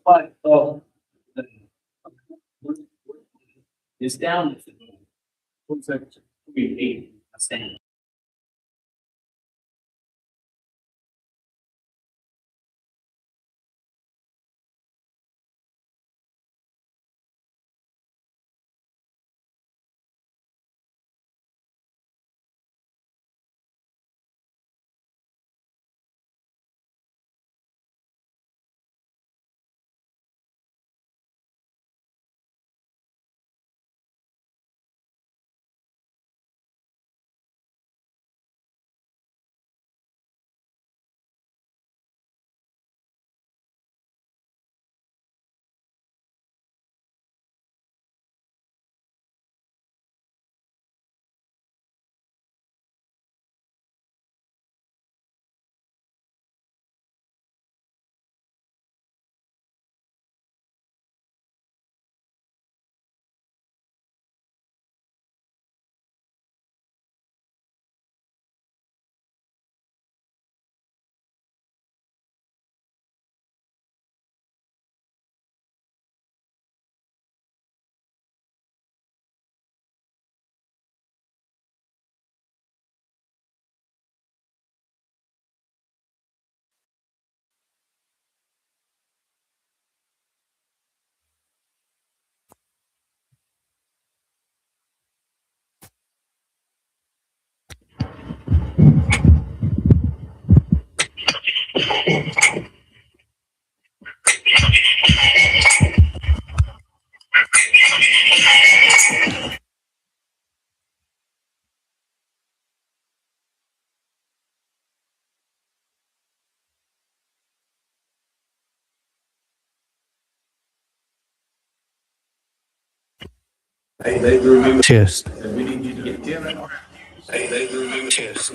But it's down. Looks like 380. That's down. Cheers. Cheers.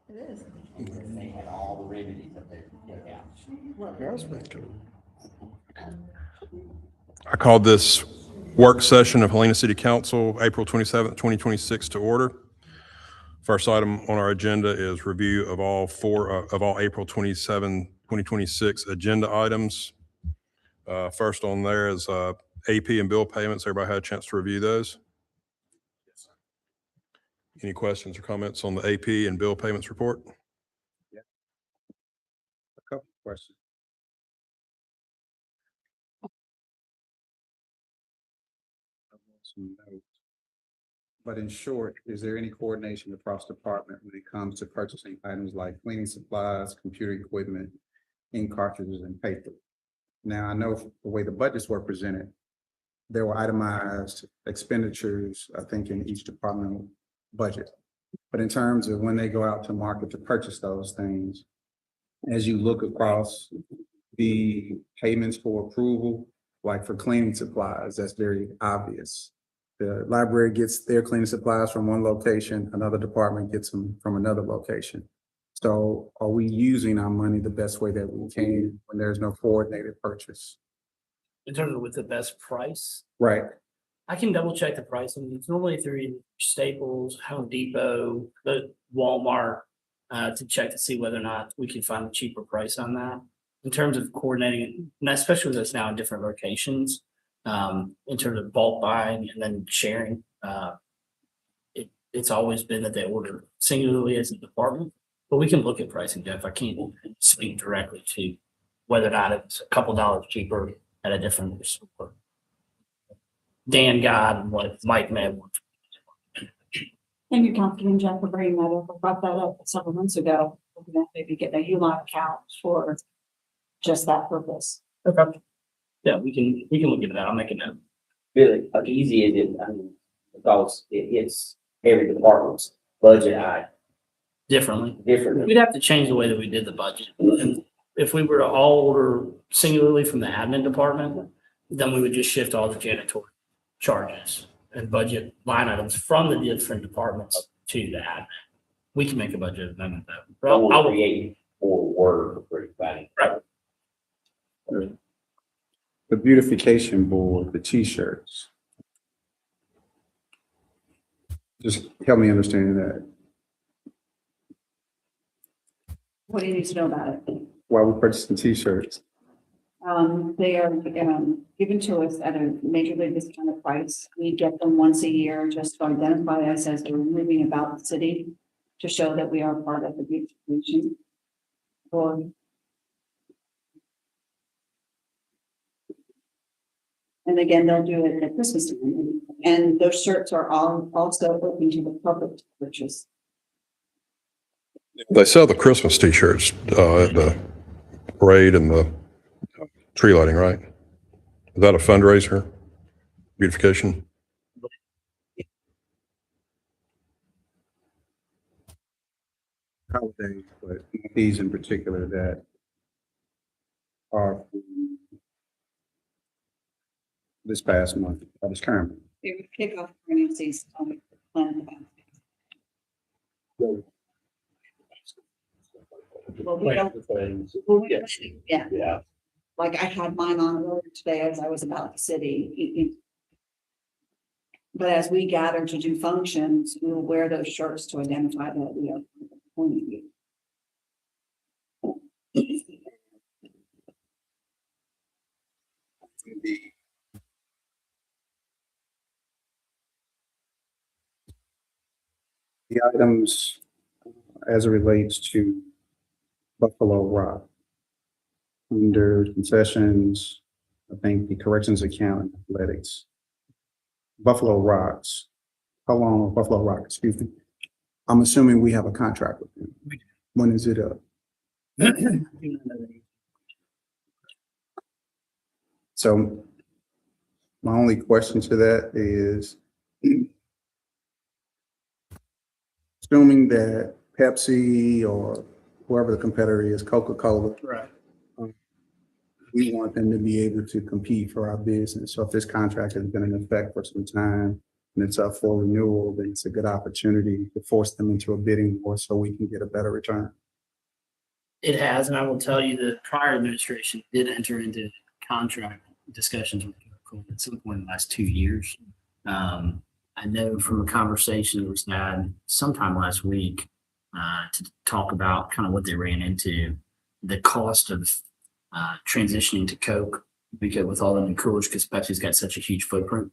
It is. They had all the remedies up there. I called this work session of Helena City Council, April 27th, 2026 to order. First item on our agenda is review of all April 27, 2026 agenda items. First on there is AP and bill payments. Everybody had a chance to review those? Any questions or comments on the AP and bill payments report? A couple of questions. Some notes. But in short, is there any coordination across department when it comes to purchasing items like cleaning supplies, computer equipment, ink cartridges, and paper? Now, I know the way the budgets were presented, there were itemized expenditures, I think, in each department budget. But in terms of when they go out to market to purchase those things, as you look across the payments for approval, like for cleaning supplies, that's very obvious. The library gets their cleaning supplies from one location, another department gets them from another location. So are we using our money the best way that we can when there's no coordinated purchase? In terms of with the best price, Right. I can double check the pricing. It's normally through either Staples, Home Depot, the Walmart, to check to see whether or not we can find a cheaper price on that. In terms of coordinating, and especially with us now in different locations, in terms of bulk buying and then sharing, it's always been that they order singularly as a department, but we can look at pricing, Jeff. I can't speak directly to whether or not it's a couple dollars cheaper at a different store. Dan got and what Mike may have. And you're confident, Jeff, for bringing that up. I brought that up several months ago. Looking at maybe getting a ULON account for just that purpose. Okay. Yeah, we can look into that. I'll make a note. Really, how easy is it? I mean, because it's every department's budget item Differently. differently. We'd have to change the way that we did the budget. And if we were to all order singularly from the admin department, then we would just shift all the janitorial charges and budget line items from the different departments to the admin. We can make a budget amendment though. I want to create more work for everybody. Right. The beautification board, the t-shirts. Just help me understand that. What do you need to know about it? Why we purchasing t-shirts? They are, given to us at a majorly discounted price. We get them once a year just to identify us as we're moving about the city to show that we are part of the beautification board. And again, they'll do it at Christmas time. And those shirts are all also open to the public to purchase. They sell the Christmas t-shirts at the parade and the tree lighting, right? Is that a fundraiser? Beautification? Holidays, but these in particular that are this past month, or this current month. They would kick off running season on the plan. Well, we don't, yeah. Yeah. Like I had mine on earlier today as I was about the city. But as we gather to do functions, we will wear those shirts to identify that we are appointing you. The items as it relates to Buffalo Rock. Under concessions, I think the corrections account and athletics. Buffalo Rocks, how long, Buffalo Rock, excuse me. I'm assuming we have a contract with them. When is it up? So my only question to that is assuming that Pepsi or whoever the competitor is, Coca-Cola, Right. we want them to be able to compete for our business. So if this contract has been in effect for some time and it's up for renewal, then it's a good opportunity to force them into a bidding war so we can get a better return. It has, and I will tell you the prior administration did enter into contract discussions with Coca-Cola at some point in the last 2 years. I know from a conversation that was had sometime last week to talk about kind of what they ran into, the cost of transitioning to Coke, because with all the new coolers, because Pepsi's got such a huge footprint,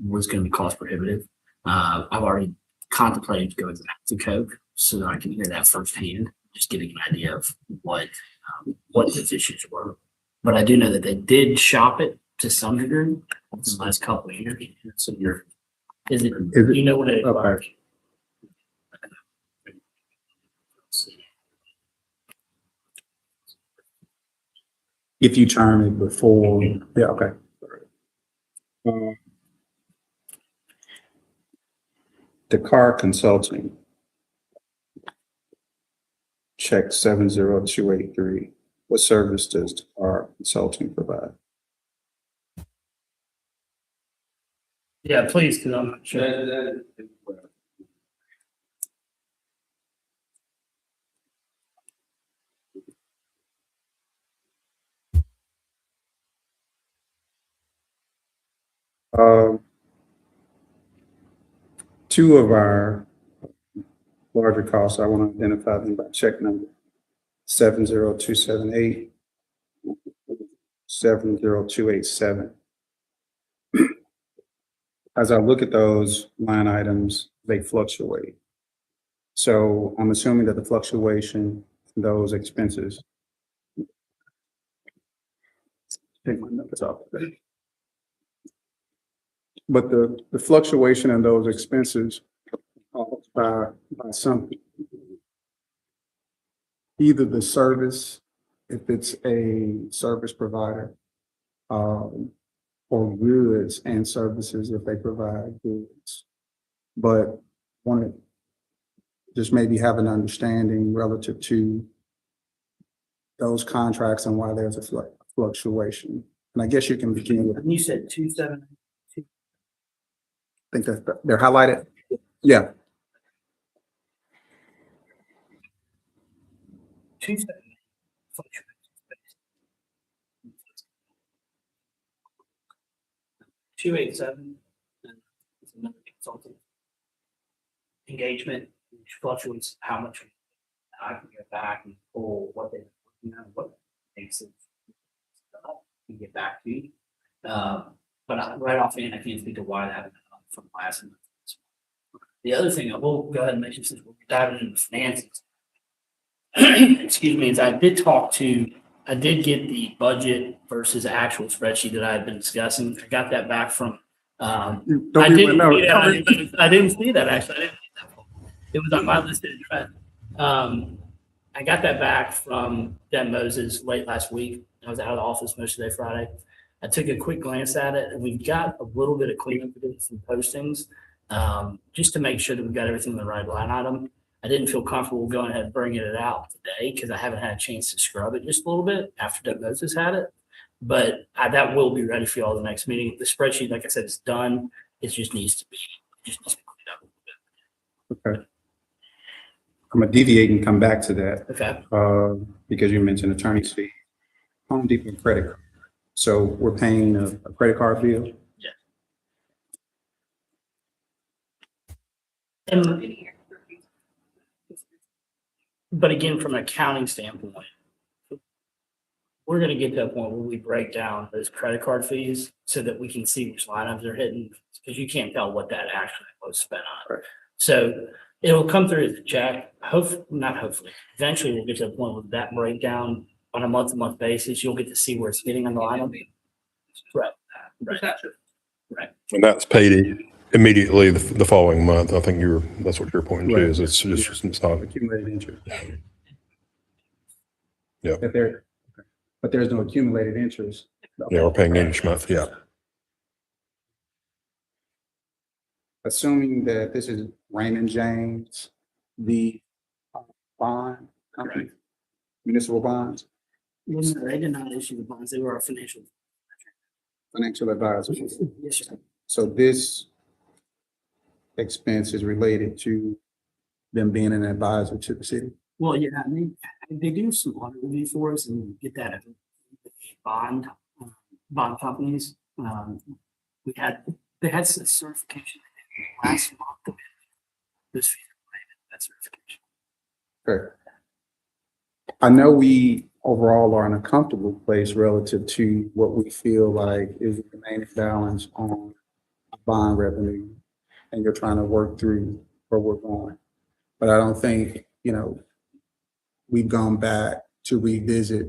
was going to be cost prohibitive. I've already contemplated going back to Coke so that I can hear that firsthand, just getting an idea of what those issues were. But I do know that they did shop it to some degree in the last couple of years. So is it, you know what it requires? If you term it before, yeah, okay. The car consulting. Check 70283. What service does the car consulting provide? Yeah, please, because I'm not sure. Two of our larger costs, I want to identify them by check number 70278, 70287. As I look at those line items, they fluctuate. So I'm assuming that the fluctuation in those expenses. Take my numbers off. But the fluctuation in those expenses caused by something. Either the service, if it's a service provider, or goods and services if they provide goods. But want to just maybe have an understanding relative to those contracts and why there's a fluctuation. And I guess you can begin with, And you said 27. I think that they're highlighted. Yeah, 27 fluctuations. 287. And it's another consultant engagement, which fluctuates how much I can get back and pull what they're working on, what makes it and get back to you. Right offhand, I can't speak to why that happened from last month. The other thing I will go ahead and mention since we're diving into finances. Excuse me, is I did get the budget versus actual spreadsheet that I had been discussing. I got that back from, I didn't see that actually. It was on my list of trend. I got that back from Deb Moses late last week. I was out of the office most of the day Friday. I took a quick glance at it and we've got a little bit of cleanup to do, some postings, just to make sure that we've got everything in the right line item. I didn't feel comfortable going ahead and bringing it out today because I haven't had a chance to scrub it just a little bit after Deb Moses had it. But that will be ready for you all the next meeting. The spreadsheet, like I said, is done. It just needs to be cleaned up a little bit. okay. I'm gonna deviate and come back to that. Okay. Because you mentioned attorney's fee. Home Depot credit card. So we're paying a credit card bill. Yeah. And, but again, from an accounting standpoint, we're going to get to a point where we break down those credit card fees so that we can see which line items they're hitting, because you can't tell what that actually was spent on. Right. So it'll come through as a check. Hopefully, eventually we'll get to a point with that breakdown on a month-to-month basis. You'll get to see where it's hitting on the line item. Right. And that's paid immediately the following month. I think that's what you're pointing to, Right. is it's not. Accumulated interest. Yeah. But there's no accumulated interest. Yeah, we're paying each month, yeah. Assuming that this is Raymond James, the bond company, municipal bonds, No, they did not issue the bonds. They were our financial. financial advisor. Yes, sir. So this expense is related to them being an advisor to the city. Well, yeah, I mean, they do some audit review for us and get that bond, bond companies. They had some certification last month. This fees related to that certification. Correct. I know we overall are in a comfortable place relative to what we feel like is the remaining balance on bond revenue. And you're trying to work through where we're going. But I don't think, we've gone back to revisit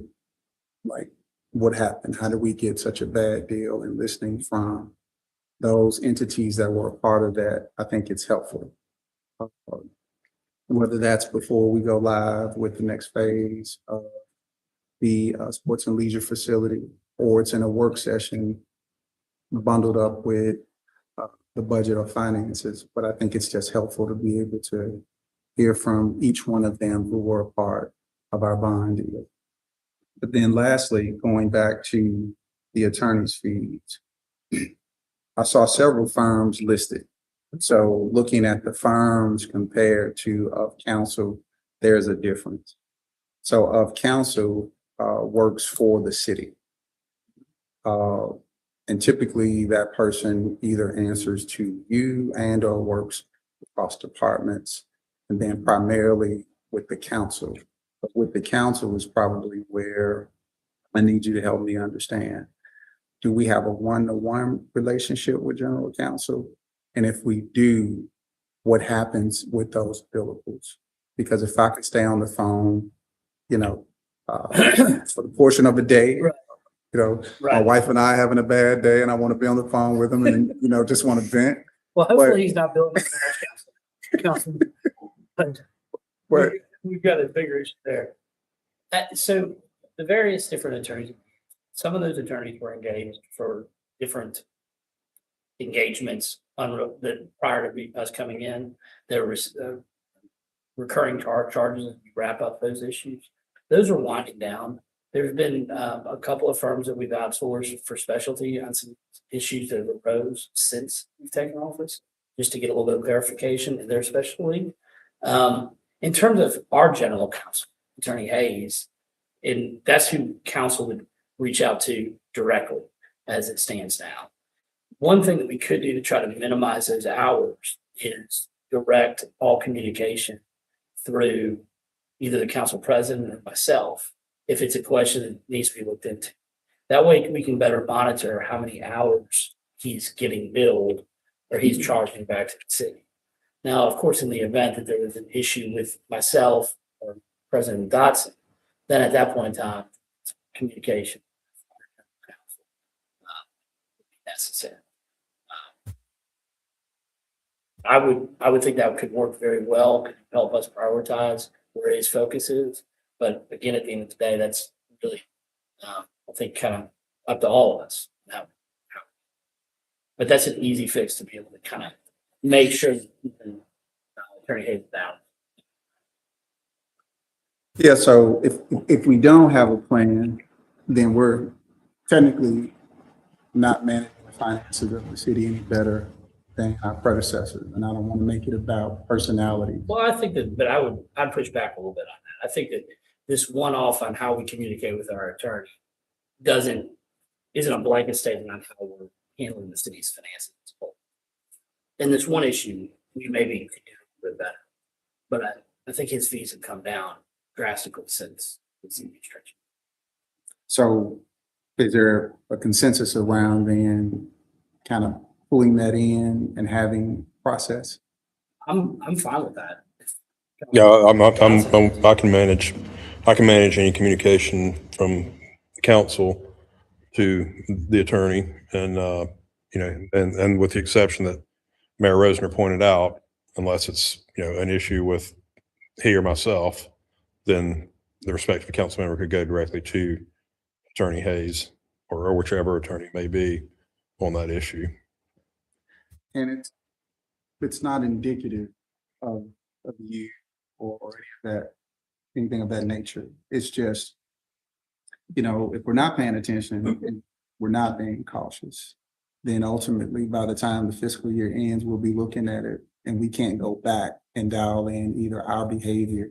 like what happened? How did we get such a bad deal? And listening from those entities that were a part of that, I think it's helpful. Whether that's before we go live with the next phase of the sports and leisure facility, or it's in a work session bundled up with the budget or finances. But I think it's just helpful to be able to hear from each one of them who were a part of our bond deal. But then lastly, going back to the attorney's fees, I saw several firms listed. So looking at the firms compared to of counsel, there's a difference. So of counsel works for the city. And typically that person either answers to you and or works across departments, and then primarily with the council. But with the council is probably where I need you to help me understand. Do we have a one-to-one relationship with general counsel? And if we do, what happens with those billables? Because if I could stay on the phone, for the portion of the day, Right. my Right. wife and I having a bad day and I want to be on the phone with them and, just want to vent. Well, hopefully he's not building a marriage council. But But we've got a bigger issue there. So the various different attorneys, some of those attorneys were engaged for different engagements that prior to us coming in. There was recurring charges as we wrap up those issues. Those are winding down. There's been a couple of firms that we've outsourced for specialty on some issues that arose since we've taken office, just to get a little bit of clarification in their specialty. In terms of our general counsel, Attorney Hayes, and that's who counsel would reach out to directly as it stands now. One thing that we could do to try to minimize those hours is direct all communication through either the council president or myself, if it's a question that needs to be looked into. That way we can better monitor how many hours he's getting billed or he's charging back to the city. Now, of course, in the event that there was an issue with myself or President Dotson, then at that point in time, communication would be necessary. I would think that could work very well, could help us prioritize where his focus is. But again, at the end of the day, that's really, I think, kind of up to all of us. But that's an easy fix to be able to kind of make sure that Attorney Hayes is down. yeah, so if we don't have a plan, then we're technically not managing the finances of the city any better than our predecessors. And I don't want to make it about personality. Well, I think that, but I'd push back a little bit on that. I think that this one-off on how we communicate with our attorney isn't a blanket statement on how we're handling the city's finances. And this one issue, we maybe could do a bit better. But I think his fees have come down drastically since the administration. So is there a consensus around then kind of pulling that in and having process? I'm fine with that. Yeah, I can manage any communication from council to the attorney and, and with the exception that Mayor Rosner pointed out, unless it's, an issue with he or myself, then the respective council member could go directly to Attorney Hayes or whichever attorney may be on that issue. And it's not indicative of you or anything of that nature. It's just you know, if we're not paying attention and we're not being cautious, then ultimately, by the time the fiscal year ends, we'll be looking at it and we can't go back and dial in either our behavior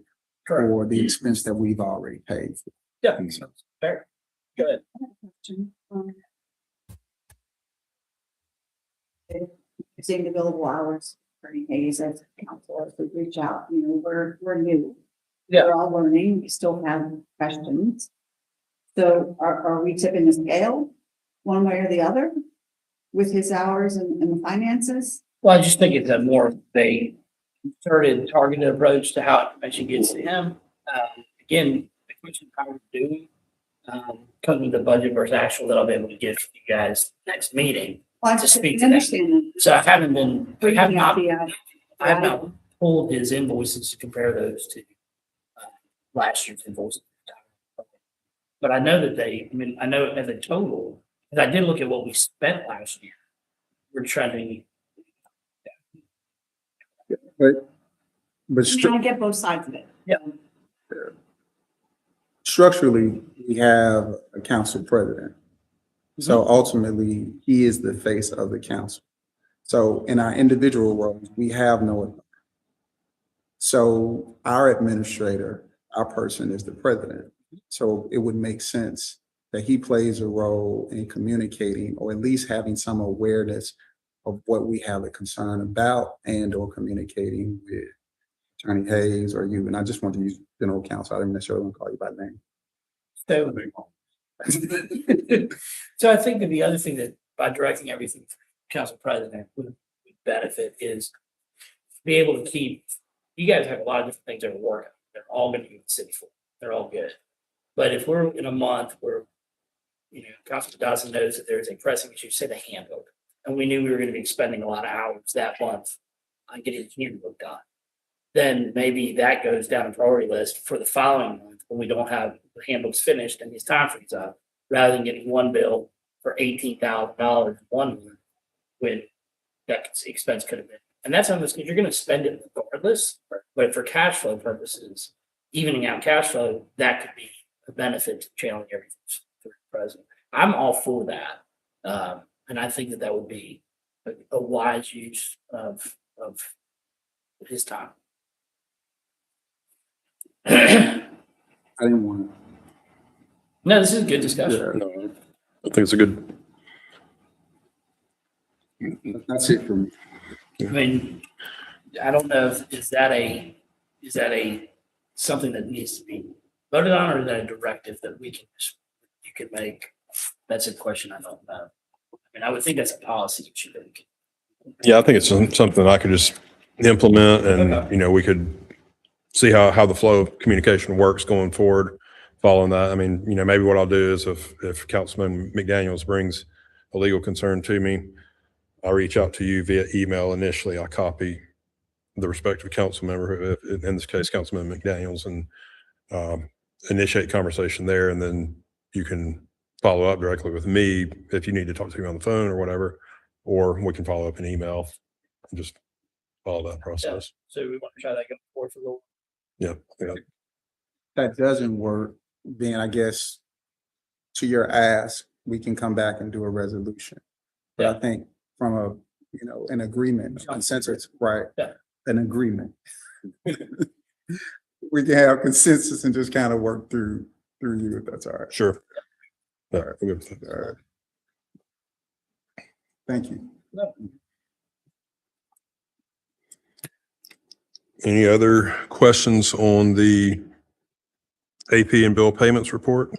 or the expense that we've already paid for. Yeah, sounds fair. Good. Seeing the billable hours, Attorney Hayes as counsel, as we reach out, you know, we're new. Yeah. We're all learning, we still have questions. So are we tipping the scale one way or the other with his hours and the finances? Well, I just think it's a more of a concerted, targeted approach to how information gets to him. Again, the question of how we're doing comes with the budget versus actual that I'll be able to give you guys next meeting. Well, I To speak I to that. understand that. So I haven't been, I have not, Yeah. I have not pulled his invoices to compare those to last year's invoices. But I know that I know as a total, because I did look at what we spent last year. We're trending. But I mean, I get both sides of it. structurally, we have a council president. So ultimately, he is the face of the council. So in our individual roles, we have no authority. So our administrator, our person is the president. So it would make sense that he plays a role in communicating or at least having some awareness of what we have a concern about and or communicating with Attorney Hayes or you. And I just want to use general counsel. I didn't necessarily want to call you by name. So I think that the other thing that by directing everything to council president would benefit is be able to keep, you guys have a lot of different things that are working. They're all going to be in the city for. They're all good. But if we're in a month where, you know, Councilman Dodson knows that there's a pressing issue, say the handbook, and we knew we were going to be spending a lot of hours that month on getting the handbook done, then maybe that goes down a priority list for the following month when we don't have the handbooks finished and his time frees up, rather than getting one bill for $18,000 one month when that expense could have been. And that's on this, because you're going to spend it regardless, but for cash flow purposes, evening out cash flow, that could be a benefit to channeling everything through the president. I'm all for that. And I think that that would be a wise use of his time. I didn't want No, this is a good to. discussion. No, I think it's a good, That's it for me. I mean, I don't know if, is that a something that needs to be voted on, or is that a directive that you can make? That's a question I don't know. I mean, I would think that's a policy you should make. yeah, I think it's something I could just implement and, you know, we could see how the flow of communication works going forward following that. I mean, you know, maybe what I'll do is if Councilman McDaniels brings a legal concern to me, I'll reach out to you via email initially. I'll copy the respective council member, in this case, Councilman McDaniels, and initiate conversation there. And then you can follow up directly with me if you need to talk to me on the phone or whatever, or we can follow up in email and just follow that process. So we want to try that going forward for a little. Yeah. I think That doesn't work, then I guess to your ask, we can come back and do a resolution. But I think from a, you know, an agreement, a consensus, right? Yeah. An agreement. We can have consensus and just kind of work through you, if that's all right. Sure. Yeah, All right. I'm good with that. All right. Thank you. Any other questions on the AP and bill payments report?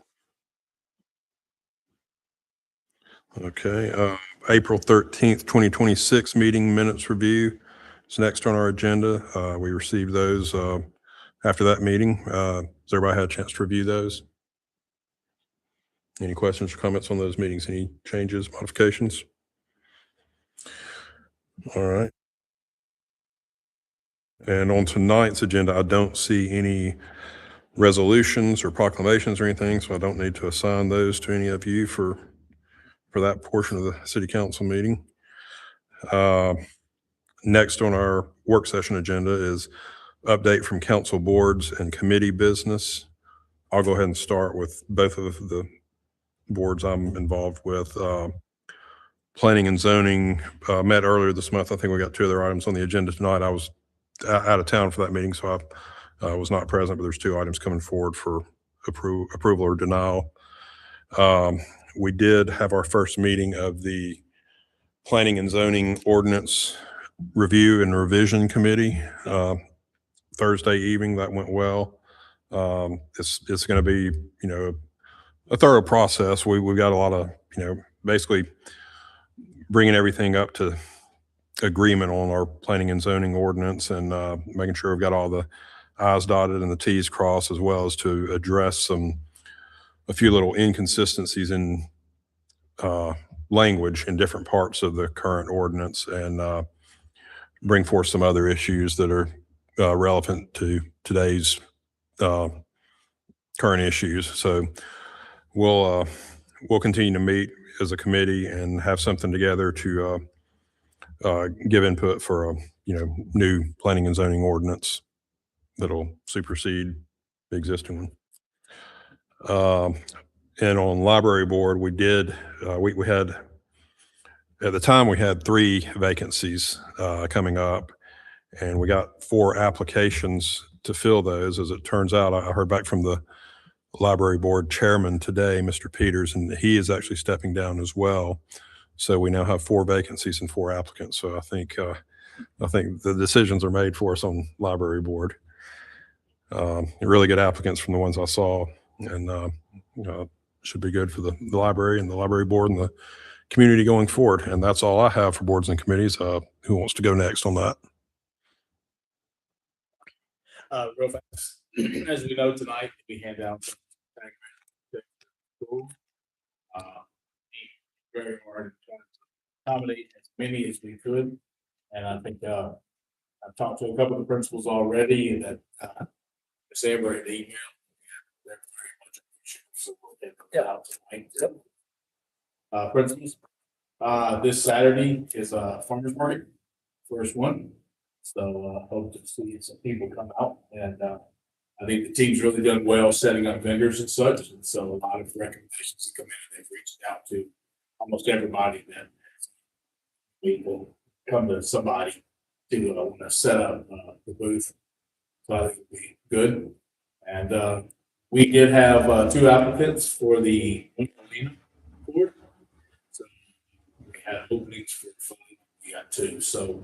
Okay, April 13th, 2026 meeting minutes review is next on our agenda. We received those after that meeting. Has everybody had a chance to review those? Any questions or comments on those meetings? Any changes, modifications? All right. And on tonight's agenda, I don't see any resolutions or proclamations or anything, so I don't need to assign those to any of you for that portion of the city council meeting. Next on our work session agenda is update from council boards and committee business. I'll go ahead and start with both of the boards I'm involved with. Planning and zoning met earlier this month. I think we got two other items on the agenda tonight. I was out of town for that meeting, so I was not present, but there's two items coming forward for approval or denial. We did have our first meeting of the Planning and Zoning Ordinance Review and Revision Committee Thursday evening. That went well. It's going to be, a thorough process. We've got a lot of, basically bringing everything up to agreement on our planning and zoning ordinance and making sure we've got all the I's dotted and the T's crossed, as well as to address a few little inconsistencies in language in different parts of the current ordinance, and bring forth some other issues that are relevant to today's current issues. So we'll continue to meet as a committee and have something together to give input for a new planning and zoning ordinance that'll supersede the existing one. And on library board, we had, at the time, we had 3 vacancies coming up, and we got 4 applications to fill those. As it turns out, I heard back from the library board chairman today, Mr. Peters, and he is actually stepping down as well. So we now have 4 vacancies and 4 applicants. So I think the decisions are made for us on library board. Really good applicants from the ones I saw, and should be good for the library and the library board and the community going forward. And that's all I have for boards and committees. Who wants to go next on that? Real fast, as we know tonight, we hand out school. Very hard to accommodate as many as we could, and I think I've talked to a couple of the principals already that Ms. Amber had emailed. They're very much appreciative, so we'll get them out tonight. Principals, this Saturday is a farmer's market, first one. So hope to see some people come out, and I think the team's really done well setting up vendors and such. And so a lot of recommendations have come in. They've reached out to almost everybody that we will come to somebody to set up the booth. So I think it'll be good. And we did have 2 applicants for the arena board. So we had openings for 5. We got 2. So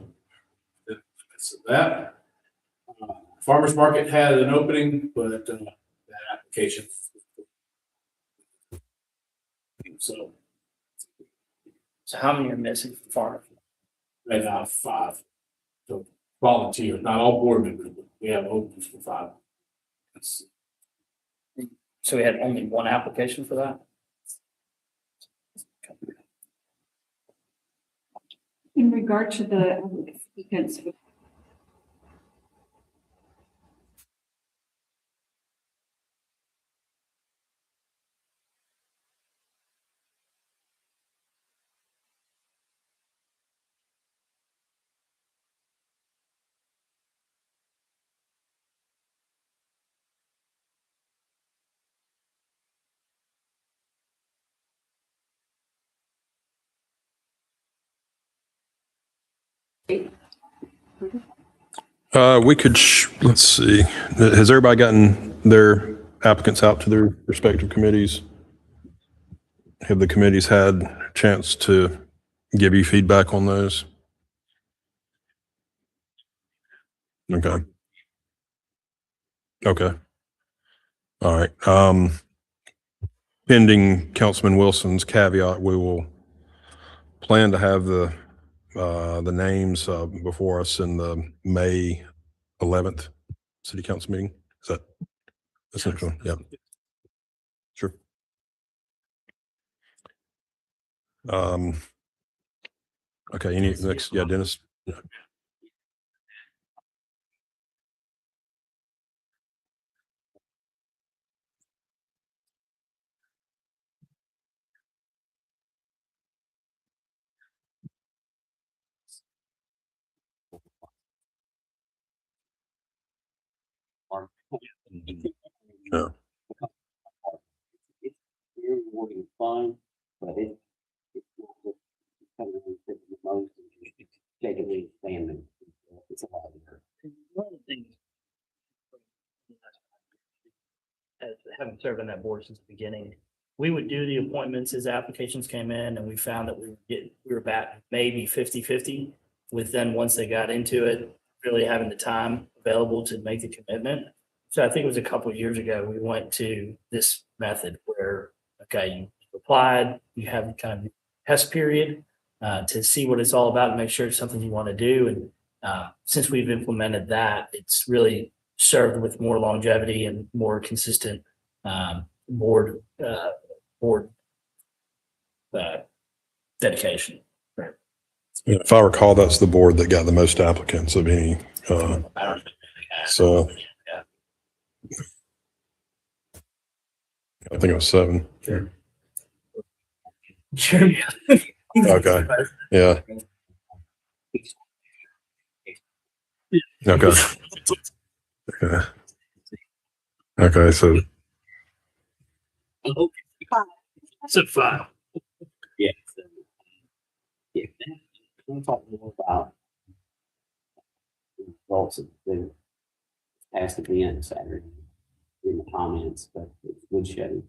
that farmers market had an opening, but that application. So how many are missing from farmers? right now 5. So volunteer, not all board members, but we have openings for 5. So we had only 1 application for that? In regard to the applicants, We could, let's see. Has everybody gotten their applicants out to their respective committees? Have the committees had a chance to give you feedback on those? Okay. Okay. All right. Pending Councilman Wilson's caveat, we will plan to have the names before us in the May 11th city council meeting. Is that essential? Yeah. Sure. Okay. Any next? Yeah, Dennis. Yeah. Yeah. onboarding is fun, but it's not just coming in and the most, and just taking the family. It's a lot of work. One of the things, as having served on that board since the beginning, we would do the appointments as applications came in, and we found that we were back maybe 50-50 with then, once they got into it, really having the time available to make the commitment. So I think it was a couple of years ago, we went to this method where, okay, you applied, you have kind of test period to see what it's all about and make sure it's something you want to do. And since we've implemented that, it's really served with more longevity and more consistent board dedication. Yeah, if I recall, that's the board that got the most applicants of any. So I think it was 7. Sure. Yeah. Okay. Yeah. Okay. Okay. Okay. So So 5. Yeah. So, yeah. We'll talk more about the results of the past event Saturday in the comments, but it's a good show.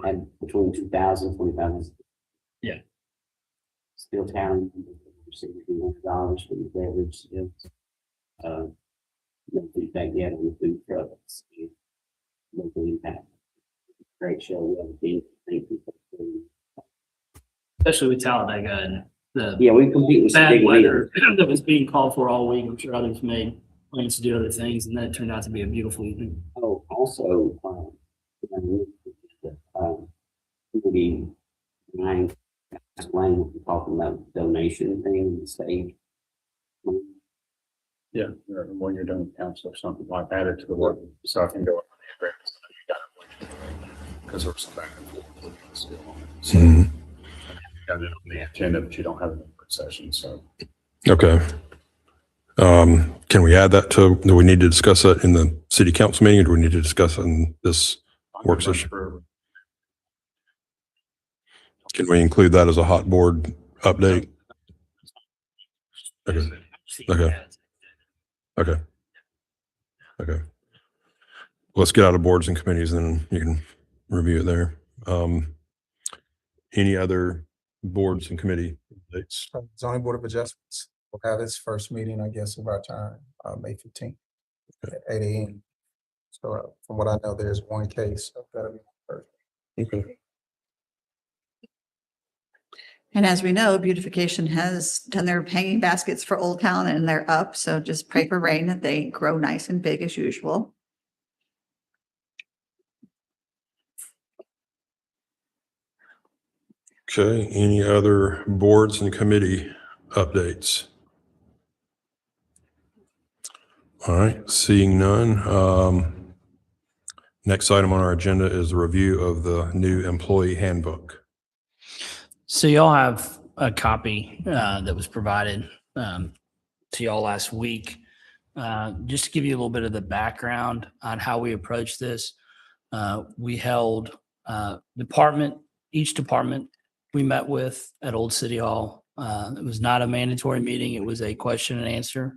And between 2,000 and 20,000. Yeah. Still talent, receiving $200 for the beverage sales. No feedback yet on the food trucks. Local impact. Great show. We have a team. Thank you. Especially with Talladega and the Yeah, we compete with some bad big weather leaders. that was being called for all week. I'm sure others made plans to do other things, and then it turned out to be a beautiful evening. Oh, also, maybe Ryan explain what we're talking about donation thing in the stage. Yeah, or when you're doing council or something like that, add it to the work, so I can go on the agreement. Because there was some back and forth. Still on it. So, mhm. got it on the agenda, but you don't have an input session, so. Okay. Can we add that to, do we need to discuss that in the city council meeting, or do we need to discuss it in this work session? Can we include that as a hot board update? Okay. Okay. Okay. Okay. Let's get out of boards and committees, and then you can review it there. Any other boards and committee updates? Zoning Board of Adjustments will have its first meeting, I guess, of our time, May 15th at 8 a.m. So from what I know, there's one case of that'll be first. Okay. And as we know, beautification has done their hanging baskets for Old Town and they're up. So just pray for rain that they grow nice and big as usual. Okay, any other boards and committee updates? All right, seeing none. Next item on our agenda is the review of the new employee handbook. So y'all have a copy that was provided to y'all last week. Just to give you a little bit of the background on how we approach this, we held each department we met with at Old City Hall. It was not a mandatory meeting. It was a question and answer.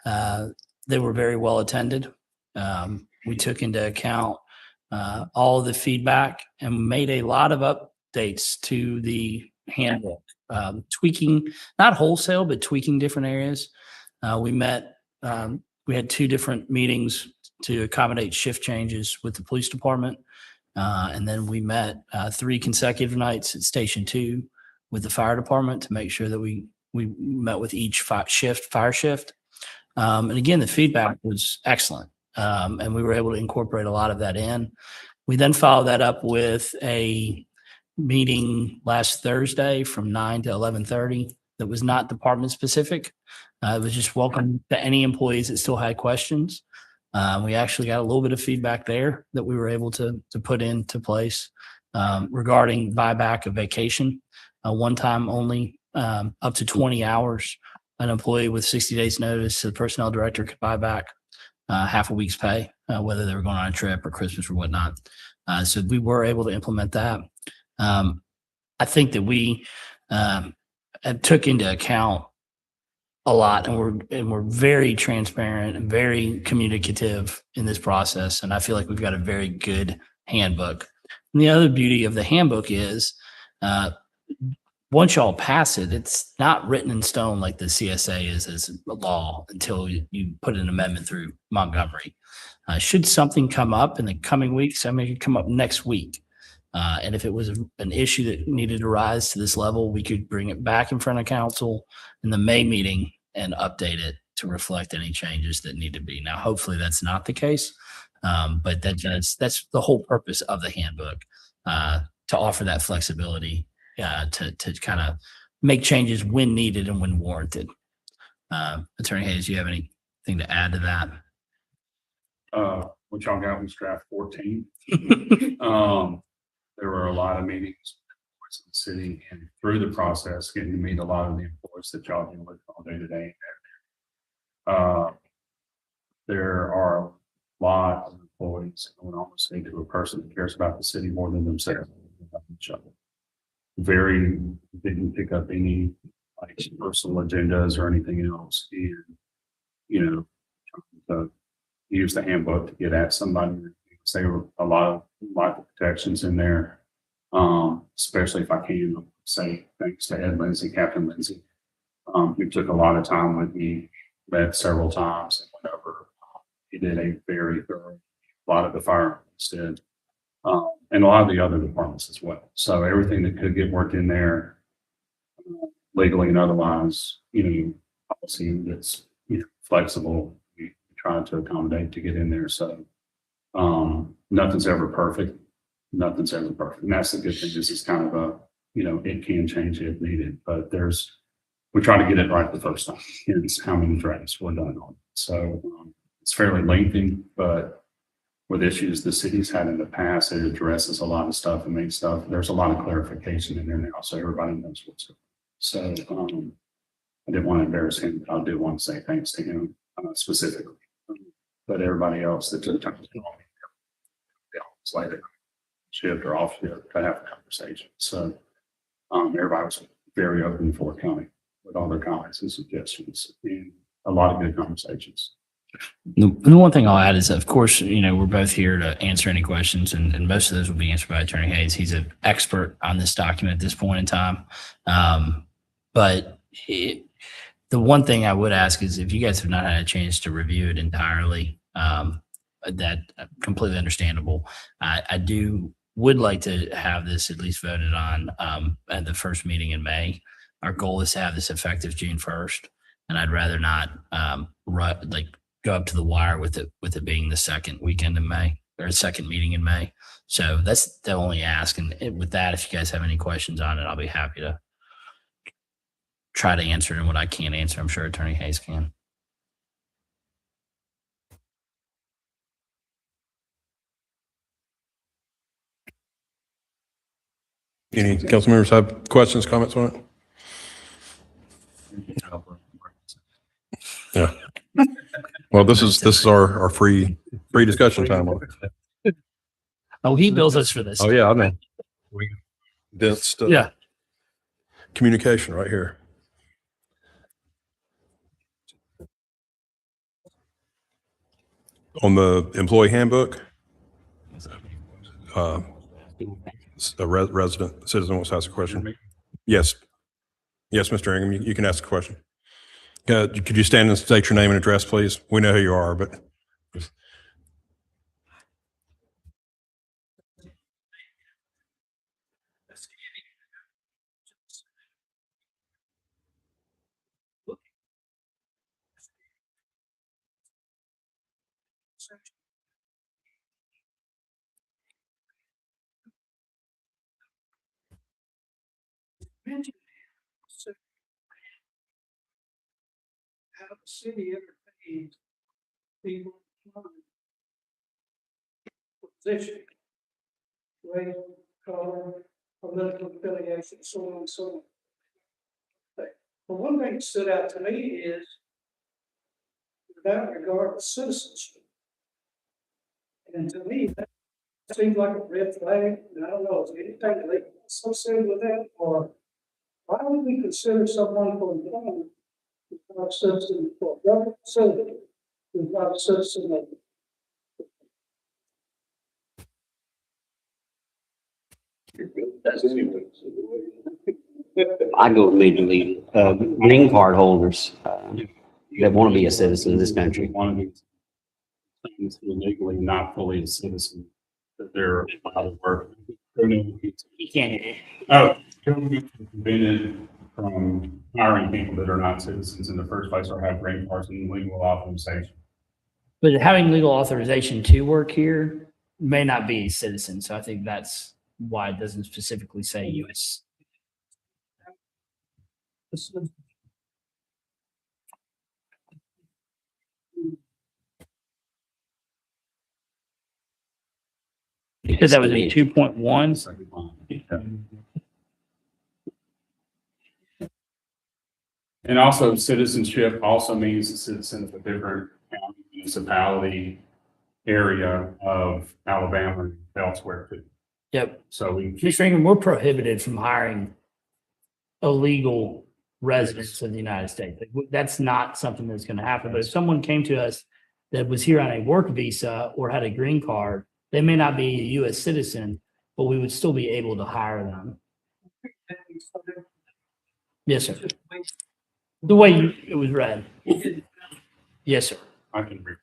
They were very well attended. We took into account all of the feedback and made a lot of updates to the handbook, tweaking, not wholesale, but tweaking different areas. We had 2 different meetings to accommodate shift changes with the police department. And then we met 3 consecutive nights at Station 2 with the fire department to make sure that we met with each fire shift. And again, the feedback was excellent. And we were able to incorporate a lot of that in. We then followed that up with a meeting last Thursday from 9 to 11:30 that was not department specific. It was just welcome to any employees that still had questions. We actually got a little bit of feedback there that we were able to put into place regarding buyback of vacation, one time only, up to 20 hours. An employee with 60 days notice, the personnel director could buy back half a week's pay, whether they were going on a trip or Christmas or whatnot. So we were able to implement that. I think that we took into account a lot, and we're very transparent and very communicative in this process. And I feel like we've got a very good handbook. And the other beauty of the handbook is, once y'all pass it, it's not written in stone like the CSA is as a law until you put an amendment through Montgomery. Should something come up in the coming weeks, I mean, it could come up next week. And if it was an issue that needed to rise to this level, we could bring it back in front of council in the May meeting and update it to reflect any changes that need to be. Now, hopefully that's not the case. But that's the whole purpose of the handbook, to offer that flexibility, to kind of make changes when needed and when warranted. Attorney Hayes, do you have anything to add to that? What y'all got was draft 14. There were a lot of meetings in the city and through the process, getting to meet a lot of the employees that y'all deal with all day to day. There are a lot of employees, I would almost say, to a person that cares about the city more than themselves. Very, didn't pick up any like personal agendas or anything else. And, you know, use the handbook to get at somebody. Say a lot of protections in there, especially if I can say thanks to Ed Lindsay, Captain Lindsay, who took a lot of time with me, met several times and went over. He did a very thorough, a lot of the fire did, and a lot of the other departments as well. So everything that could get worked in there, legally and otherwise, you know, policy that's, you know, flexible, we try to accommodate to get in there. So nothing's ever perfect. Nothing's ever perfect. And that's the good thing. This is kind of a, you know, it can change if needed, but we try to get it right the first time. It's how many drafts we're done on. So it's fairly lengthy, but with issues the city's had in the past, it addresses a lot of stuff and makes stuff. There's a lot of clarification in there now, so everybody knows what's going on. So I didn't want to embarrass him, but I do want to say thanks to him specifically. But everybody else that took time to call me, it's later shift or off shift to have a conversation. So everybody was very open and forthcoming with all their comments and suggestions, and a lot of good conversations. The one thing I'll add is, of course, you know, we're both here to answer any questions, and most of those will be answered by Attorney Hayes. He's an expert on this document at this point in time. But the one thing I would ask is, if you guys have not had a chance to review it entirely, that completely understandable. I would like to have this at least voted on at the first meeting in May. Our goal is to have this effective June 1st, and I'd rather not go up to the wire with it being the second weekend in May, or second meeting in May. So that's the only ask. And with that, if you guys have any questions on it, I'll be happy to try to answer it. And what I can't answer, I'm sure Attorney Hayes can. Any council members have questions, comments on it? Yeah. Well, this is our free discussion time. Oh, he bills us for this. Oh yeah, I know. Dense Yeah. communication right here. On the employee handbook, a resident citizen wants to ask a question. Yes. Yes, Mr. Ingham, you can ask a question. Could you stand and state your name and address, please? We know who you are, but. How the city entertained people position, race, color, political affiliation, so on and so on. But one thing that stood out to me is without regard to citizenship. And to me, that seems like a red flag, and I don't know, is anything legal associated with that, or why would we consider someone for employment who's not a citizen for a government facility, who's not a citizen of I go immediately, green card holders, that want to be a citizen of this country. One of these things illegally not fully a citizen, that they're allowed to work. You can't. Oh, prevented from hiring people that are not citizens in the first place or have green cards and legal authorization. But having legal authorization to work here may not be a citizen. So I think that's why it doesn't specifically say US. You said that was a 2.1. And also citizenship also means a citizen of a different county, municipality, area of Alabama and elsewhere too. Yep. So we, Mr. Ingram, we're prohibited from hiring illegal residents of the United States. Like, that's not something that's going to happen. But if someone came to us that was here on a work visa or had a green card, they may not be a U.S. citizen, but we would still be able to hire them. Yes, sir. The way it was read. Yes, sir. I can read.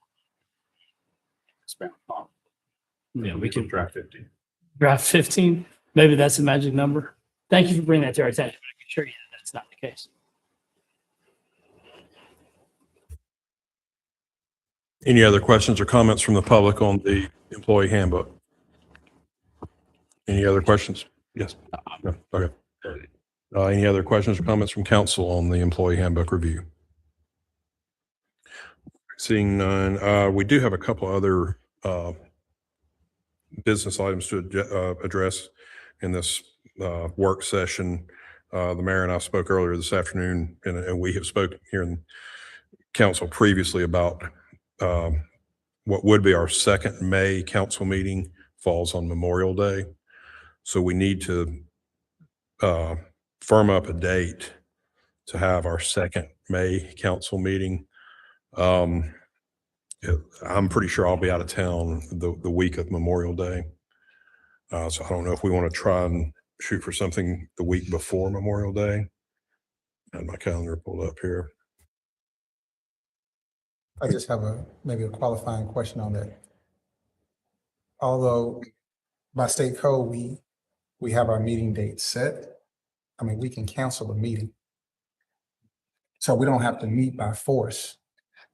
Expand upon. Yeah, we can Draft 15. draft 15. Maybe that's the magic number. Thank you for bringing that to our attention. I can assure you that's not the case. Any other questions or comments from the public on the employee handbook? Any other questions? Yes. No. Okay. Any other questions or comments from council on the employee handbook review? Seeing none, we do have a couple other business items to address in this work session. The mayor and I spoke earlier this afternoon, and we have spoken here in council previously about what would be our second May council meeting falls on Memorial Day. So we need to firm up a date to have our second May council meeting. I'm pretty sure I'll be out of town the week of Memorial Day. So I don't know if we want to try and shoot for something the week before Memorial Day. I had my calendar pulled up here. I just have maybe a qualifying question on that. Although by state code, we have our meeting date set. I mean, we can cancel a meeting. So we don't have to meet by force.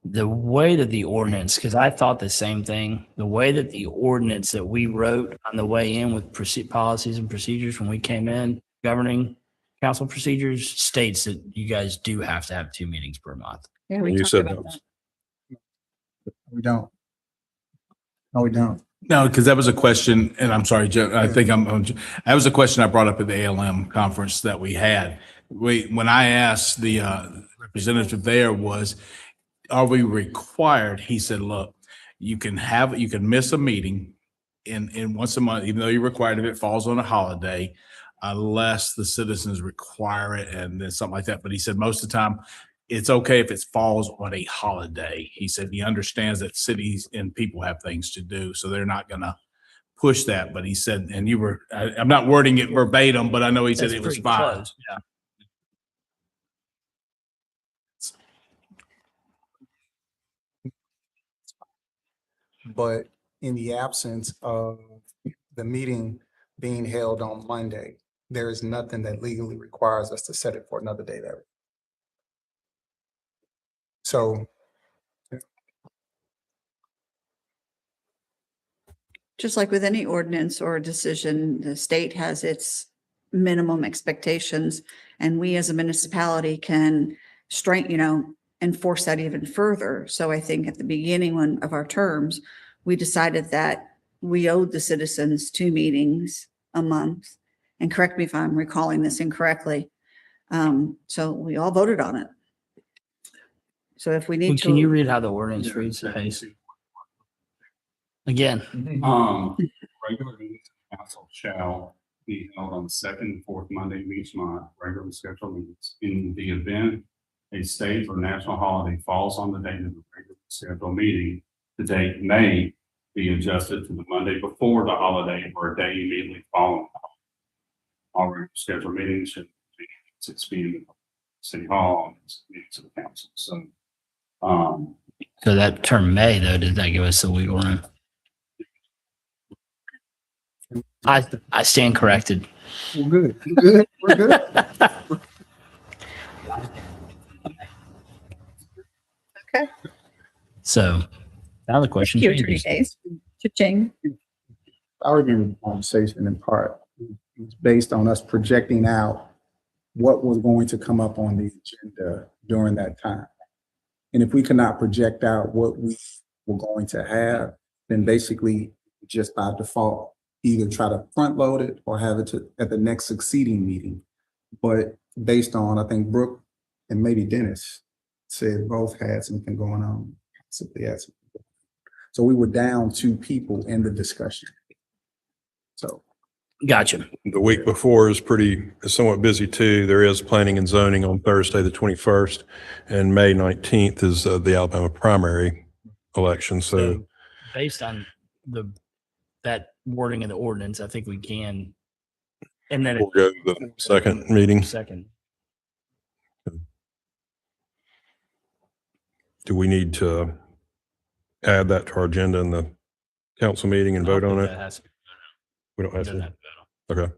The way that the ordinance, because I thought the same thing, the way that the ordinance that we wrote on the way in with policies and procedures when we came in, governing council procedures, states that you guys do have to have 2 meetings per month. Yeah, we You talked said about that. that. We don't. No, we don't. No, because that was a question, and I'm sorry, Joe, I think that was a question I brought up at the ALM conference that we had. When I asked the representative there was, are we required? He said, look, you can miss a meeting in once a month, even though you're required if it falls on a holiday, unless the citizens require it and then something like that. But he said most of the time, it's okay if it falls on a holiday. He said he understands that cities and people have things to do, so they're not going to push that. But he said, and I'm not wording it verbatim, but I know he said That's it was pretty fine. close. Yeah. But in the absence of the meeting being held on Monday, there is nothing that legally requires us to set it for another day there. So Just like with any ordinance or decision, the state has its minimum expectations, and we as a municipality can enforce that even further. So I think at the beginning of our terms, we decided that we owed the citizens 2 meetings a month. And correct me if I'm recalling this incorrectly. So we all voted on it. So if we need to. Can you read how the ordinance reads? Hayes? Again, Regular meetings of council shall be held on the second and fourth Monday of each month, regularly scheduled meetings. In the event a state or national holiday falls on the date of the regular scheduled meeting, the date may be adjusted to the Monday before the holiday or a day immediately following. All regular scheduled meetings should be at 6 p.m. at City Hall and meetings of the council. So, So that term may, though, does that give us the wiggle room? I stand corrected. We're good. We're good. We're good. Okay. So now the question Thank you, Attorney changes. Hayes. Cha-ching. I remember the conversation in part, it was based on us projecting out what was going to come up on the agenda during that time. And if we could not project out what we were going to have, then basically just by default, either try to front load it or have it at the next succeeding meeting. But based on, I think Brooke and maybe Dennis said both had something going on. Simply had something. So we were down 2 people in the discussion. So. Gotcha. The week before is somewhat busy too. There is planning and zoning on Thursday, the 21st, and May 19th is the Alabama primary election. So based on that wording of the ordinance, I think we can. And then we'll go to the second meeting. second. Do we need to add that to our agenda in the council meeting and vote on That it? has to be- We don't have doesn't to. have to vote on Okay.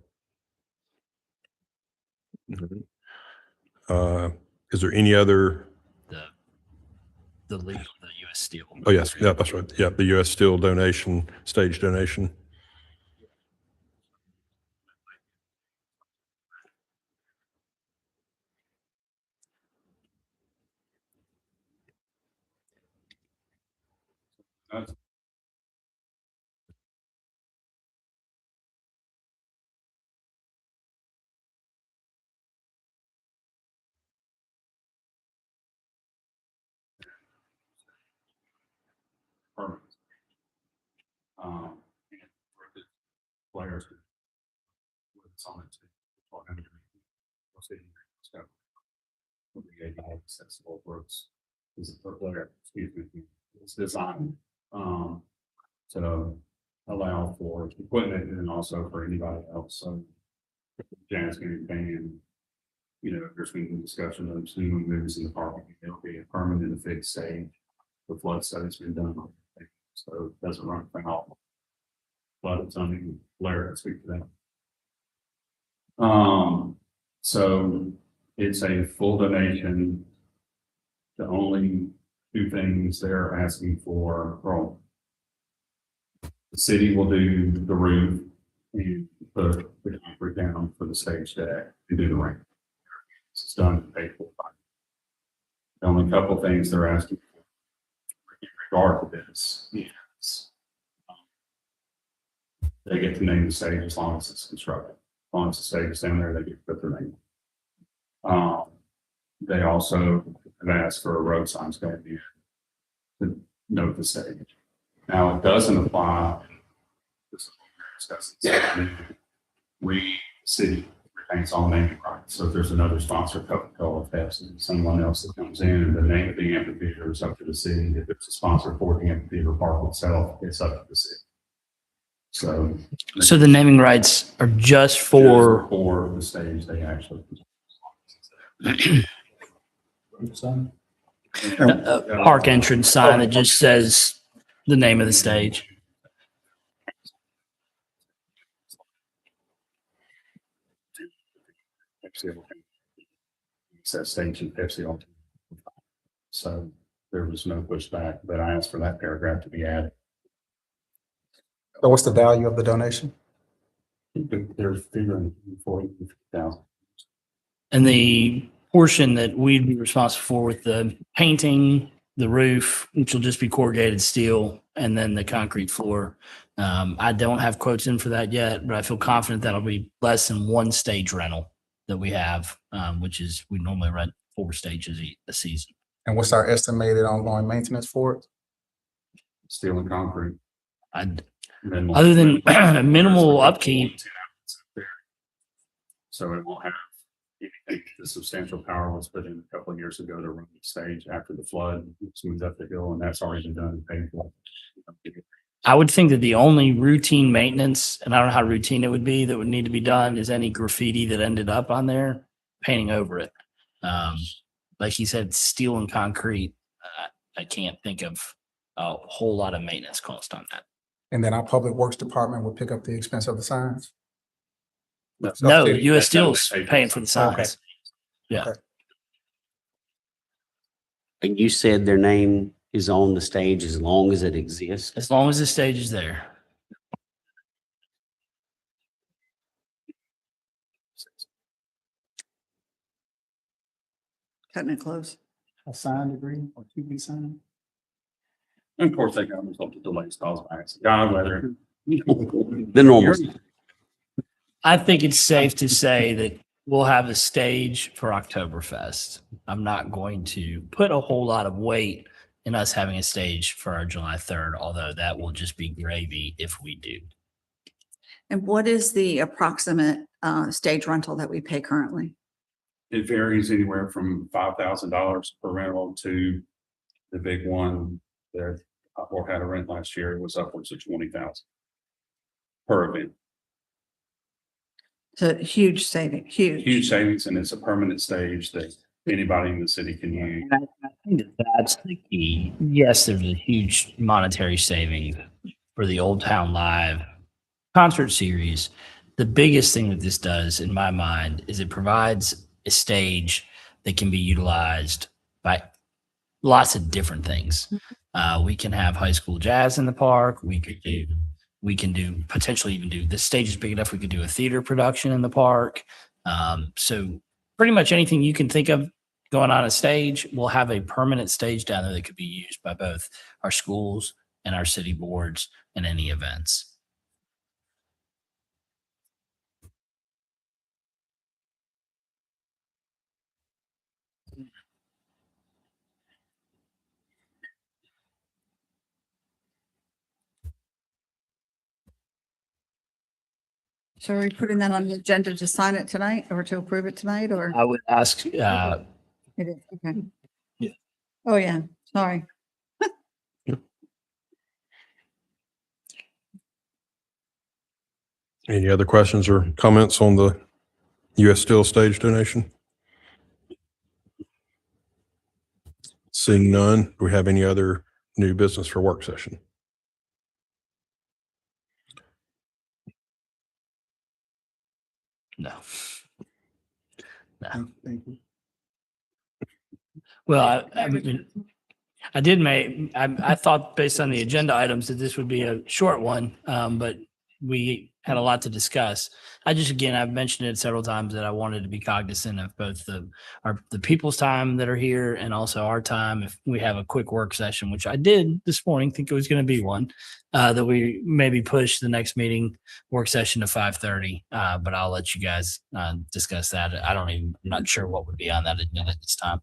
Is there any other? the legal, the U.S. Steel. Oh, yes. Yeah, that's right. Yeah, the U.S. Steel donation, stage donation. that's permanent. And for the players with us on it too. We'll see. So, we'll be able to accessible works. Is it for player, excuse me, it's designed, to allow for equipment and also for anybody else. So Janice can band, if there's been discussion of some moves in the park, it'll be a permanent and fixed stage. The flood study's been done on it, so it doesn't run off. But it's only Blair to speak to that. So it's a full donation. The only 2 things they're asking for, well, the city will do the roof and put the concrete down for the stage deck and do the ramp. It's done and paid for. The only couple things they're asking for in regard to this is they get to name the stage as long as it's constructed. As long as the stage is down there, they get to put their name. They also have asked for a road sign stand to note the stage. Now, it doesn't apply. This is what we're discussing. We, city, retains all naming rights. So if there's another sponsor, Coca-Cola, Pepsi, someone else that comes in, and the name of the amphitheater is up to the city. If it's a sponsor for the amphitheater park itself, it's up to the city. So the naming rights are just for, the stage, they actually. a park entrance sign that just says the name of the stage. Says stage and Pepsi on. So there was no pushback, but I asked for that paragraph to be added. So what's the value of the donation? They're figuring 40,000. And the portion that we'd be responsible for with the painting, the roof, which will just be corrugated steel, and then the concrete floor. I don't have quotes in for that yet, but I feel confident that'll be less than 1 stage rental that we have, which is we normally rent 4 stages a season. And what's our estimated ongoing maintenance for it? Steel and concrete. Other than minimal upkeep, So it won't have anything. The substantial power was put in a couple of years ago to run the stage after the flood, smooth up the hill, and that's already been done and paid for. I would think that the only routine maintenance, and I don't know how routine it would be, that would need to be done is any graffiti that ended up on there, painting over it. Like he said, steel and concrete. I can't think of a whole lot of maintenance cost on that. And then our public works department would pick up the expense of the signs. No, That's US not Steel's paid for. paying for the signs. Yeah. Okay. And you said their name is on the stage as long as it exists. As long as the stage is there. Cutting it close. A signed agreement or to be signed? And of course, they got result of delays caused by accident, God, weather. The normal. I think it's safe to say that we'll have a stage for Oktoberfest. I'm not going to put a whole lot of weight in us having a stage for our July 3rd, although that will just be gravy if we do. And what is the approximate stage rental that we pay currently? It varies anywhere from $5,000 per rental to the big one that or had a rent last year. It was upwards of 20,000 per event. It's a huge saving, Huge huge. savings, and it's a permanent stage that anybody in the city can use. And I think that that's the key. Yes, there's a huge monetary savings for the Old Town Live concert series. The biggest thing that this does, in my mind, is it provides a stage that can be utilized by lots of different things. We can have high school jazz in the park. We can do potentially even do, the stage is big enough. We could do a theater production in the park. So pretty much anything you can think of going on a stage, we'll have a permanent stage down there that could be used by both our schools and our city boards and any events. So are we putting that on the agenda to sign it tonight or to approve it tonight or? I would ask, It is, okay. Yeah. Oh, yeah, sorry. Any other questions or comments on the US Steel stage donation? Seeing none, do we have any other new business for work session? no. Thank you. Well, I mean, I did make, I thought based on the agenda items that this would be a short one, but we had a lot to discuss. I've mentioned it several times that I wanted to be cognizant of both the people's time that are here and also our time. If we have a quick work session, which I did this morning, think it was going to be one, that we maybe push the next meeting work session to 5:30. But I'll let you guys discuss that. I'm not sure what would be on that agenda at this time.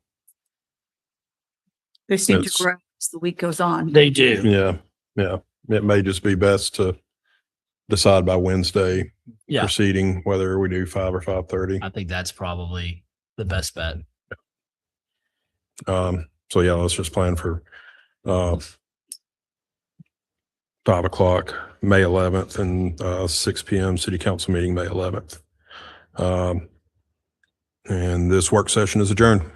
They seem to It's- grow as the week goes on. They do. Yeah, yeah. It may just be best to decide by Wednesday Yeah. proceeding, whether we do 5 or 5:30. I think that's probably the best bet. So yeah, let's just plan for 5 o'clock, May 11th, and 6 p.m. city council meeting, May 11th. And this work session is adjourned.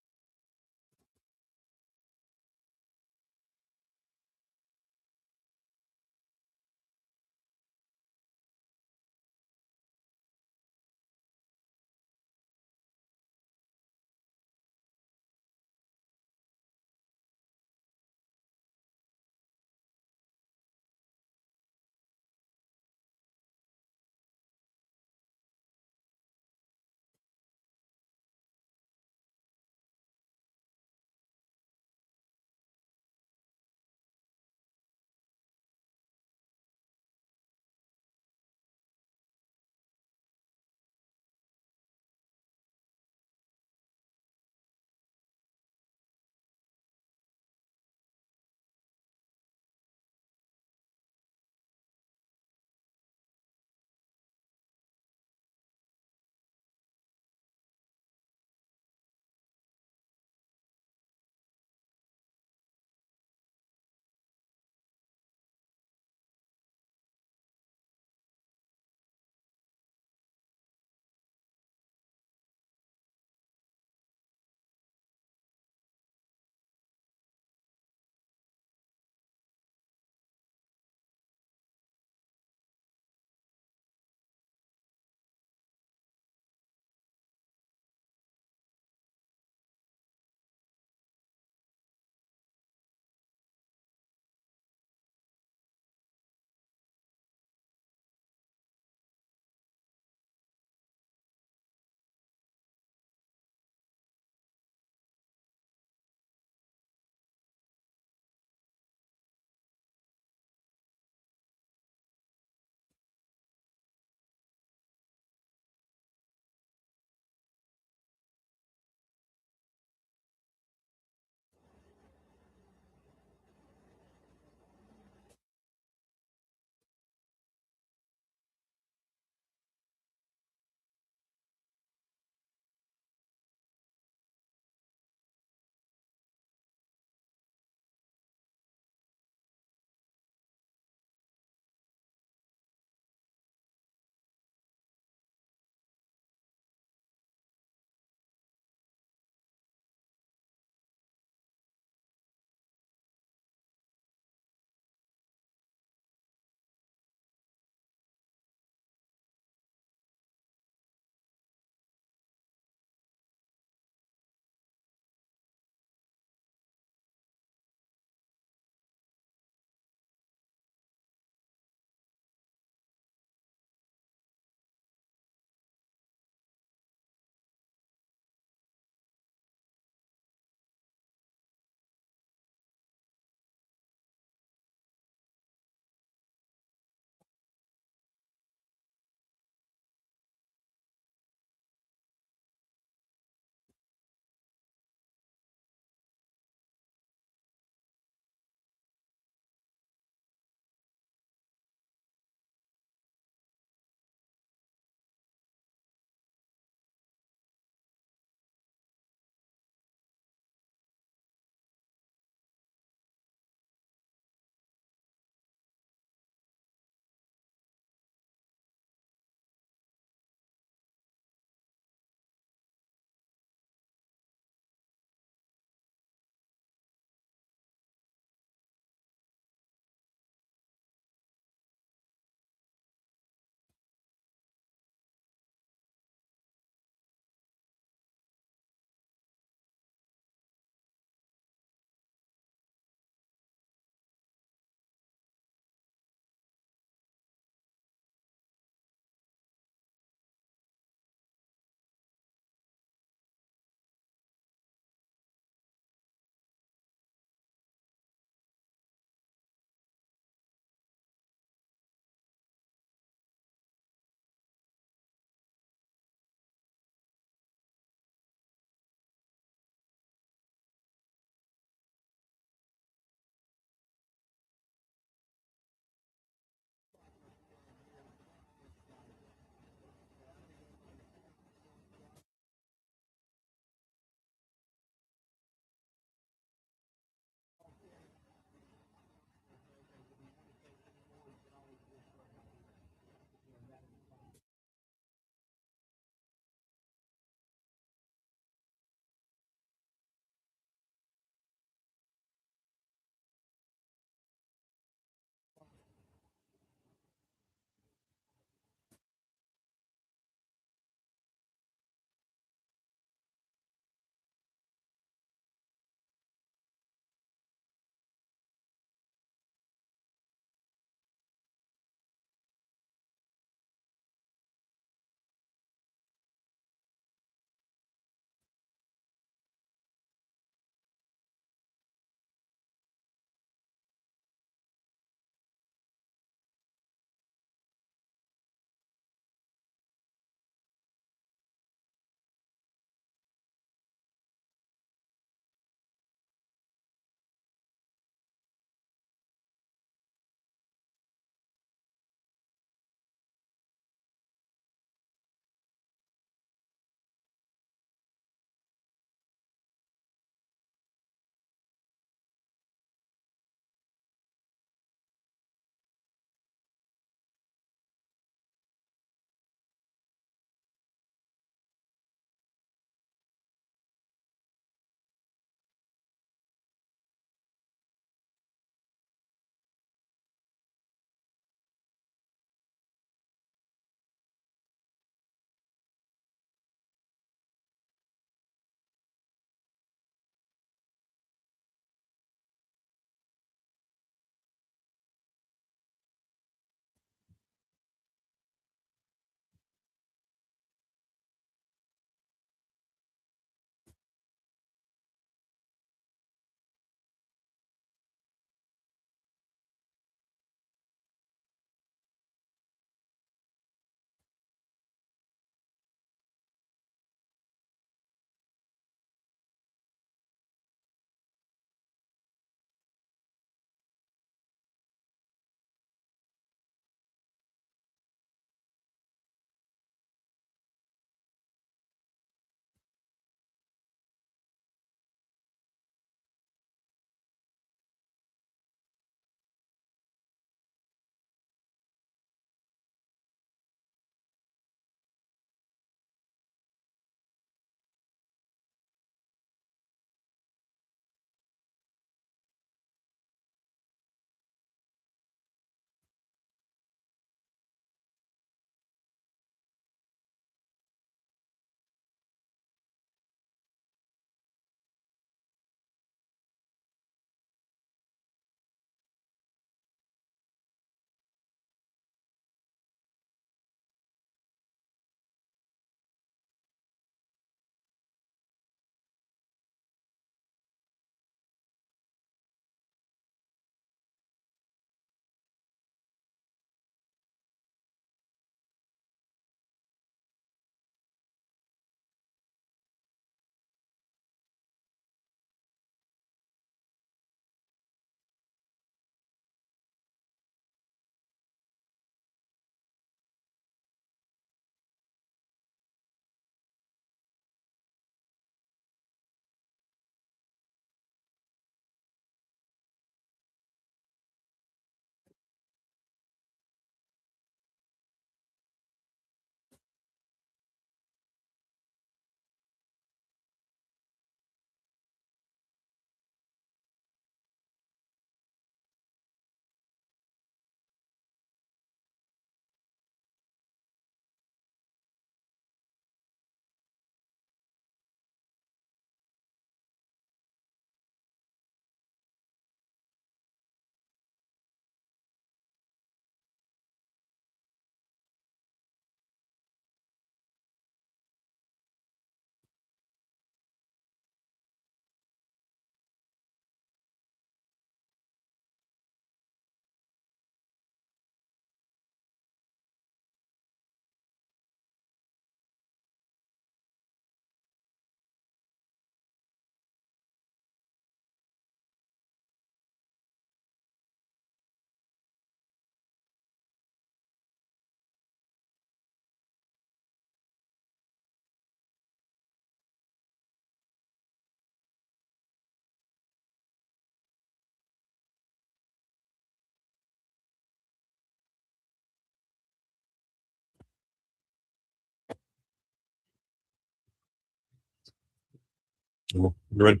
You ready?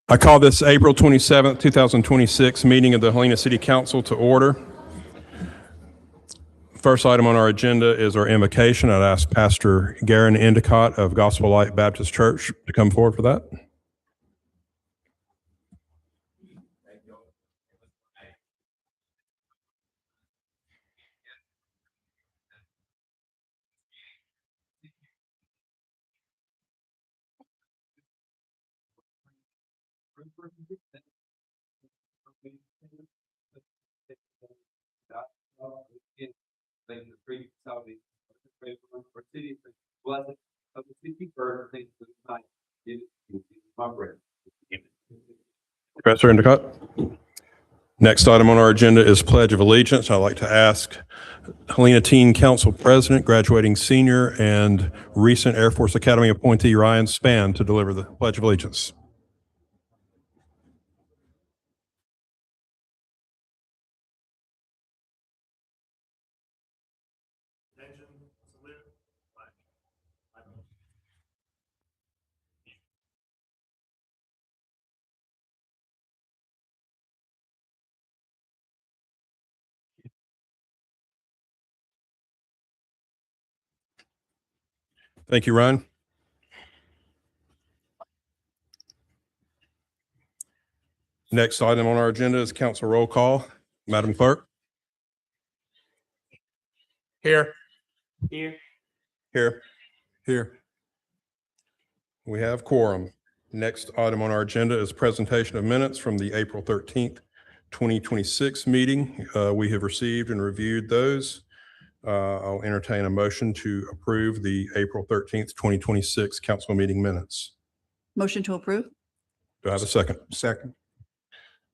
I call this April 27th, 2026 meeting of the Helena City Council to order. First item on our agenda is our invocation. I'd ask Pastor Garen Endicott of Gospel Light Baptist Church to come forward for that. Pastor Endicott. Next item on our agenda is Pledge of Allegiance. I'd like to ask Helena Teen Council President, graduating senior, and recent Air Force Academy appointee Ryan Spann to deliver the Pledge of Allegiance. Thank you, Ryan. Next item on our agenda is council roll call. Madam Clerk? Here. Here. We have quorum. Next item on our agenda is presentation of minutes from the April 13th, 2026 meeting. We have received and reviewed those. I'll entertain a motion to approve the April 13th, 2026 council meeting minutes. Motion to approve? Do I have a second? Second.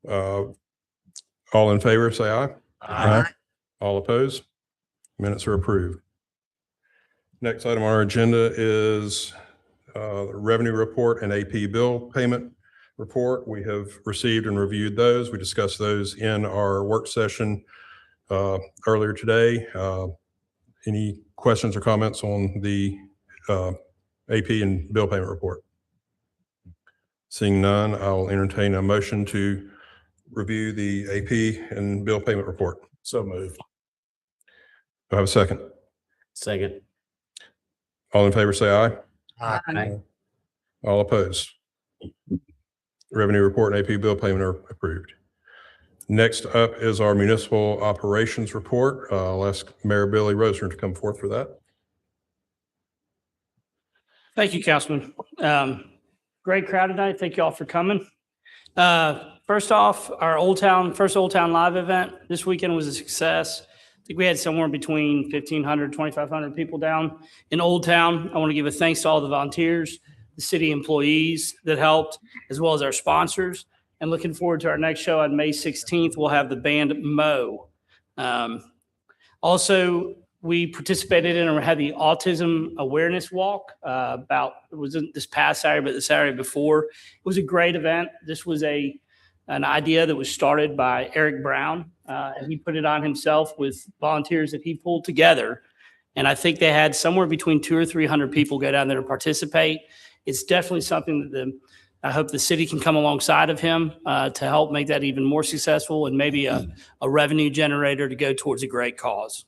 All in favor, say aye. Aye. All opposed? Minutes are approved. Next item on our agenda is the revenue report and AP bill payment report. We have received and reviewed those. We discussed those in our work session earlier today. Any questions or comments on the AP and bill payment report? Seeing none, I'll entertain a motion to review the AP and bill payment report. So moved. Do I have a second? Second. All in favor, say aye. Aye. All opposed? Revenue report and AP bill payment are approved. Next up is our municipal operations report. I'll ask Mayor Billy Roser to come forth for that. Thank you, Councilman. Great crowd tonight. Thank you all for coming. First off, our first Old Town Live event this weekend was a success. I think we had somewhere between 1,500, 2,500 people down in Old Town. I want to give a thanks to all the volunteers, the city employees that helped, as well as our sponsors. And looking forward to our next show on May 16th. We'll have the band Mo. Also, we participated in and had the autism awareness walk it wasn't this past Saturday, but the Saturday before. It was a great event. This was an idea that was started by Eric Brown, and he put it on himself with volunteers that he pulled together. And I think they had somewhere between 200 or 300 people go down there to participate. It's definitely something that I hope the city can come alongside of him to help make that even more successful and maybe a revenue generator to go towards a great cause.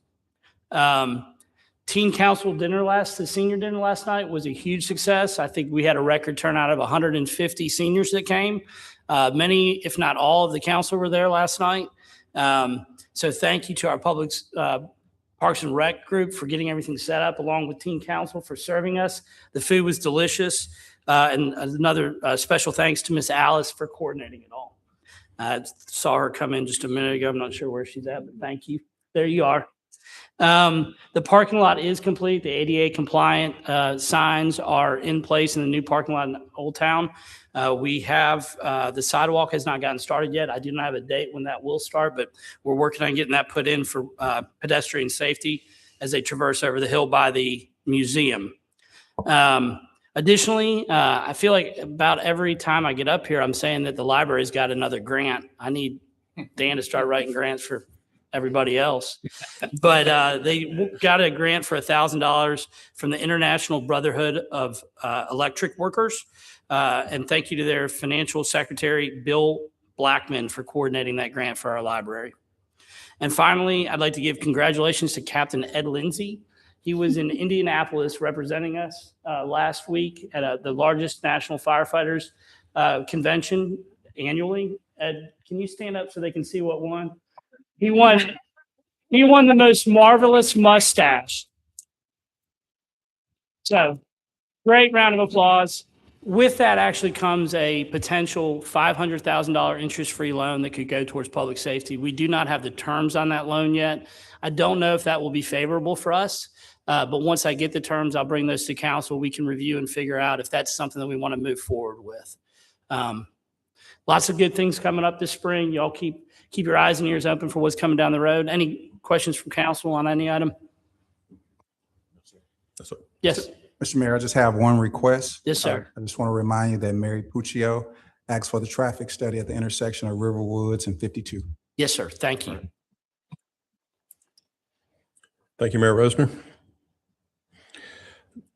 Teen Council the senior dinner last night was a huge success. I think we had a record turnout of 150 seniors that came. Many, if not all, of the council were there last night. So thank you to our public Parks and Rec group for getting everything set up, along with Teen Council for serving us. The food was delicious. And another special thanks to Miss Alice for coordinating it all. I saw her come in just a minute ago. I'm not sure where she's at, but thank you. There you are. The parking lot is complete. The ADA compliant signs are in place in the new parking lot in Old Town. We have the sidewalk has not gotten started yet. I do not have a date when that will start, but we're working on getting that put in for pedestrian safety as they traverse over the hill by the museum. Additionally, I feel like about every time I get up here, I'm saying that the library's got another grant. I need Dan to start writing grants for everybody else. But they got a grant for $1,000 from the International Brotherhood of Electric Workers. And thank you to their financial secretary, Bill Blackman, for coordinating that grant for our library. And finally, I'd like to give congratulations to Captain Ed Lindsay. He was in Indianapolis representing us last week at the largest national firefighters convention annually. Ed, can you stand up so they can see what won? He won the most marvelous mustache. So great round of applause. With that actually comes a potential $500,000 interest-free loan that could go towards public safety. We do not have the terms on that loan yet. I don't know if that will be favorable for us, but once I get the terms, I'll bring those to council. We can review and figure out if that's something that we want to move forward with. Lots of good things coming up this spring. Y'all keep your eyes and ears open for what's coming down the road. Any questions from council on any item? Yes. Mr. Mayor, I just have one request. Yes, sir. I just want to remind you that Mary Puccio asked for the traffic study at the intersection of River Woods and 52. Yes, sir. Thank you. Thank you, Mayor Rosner.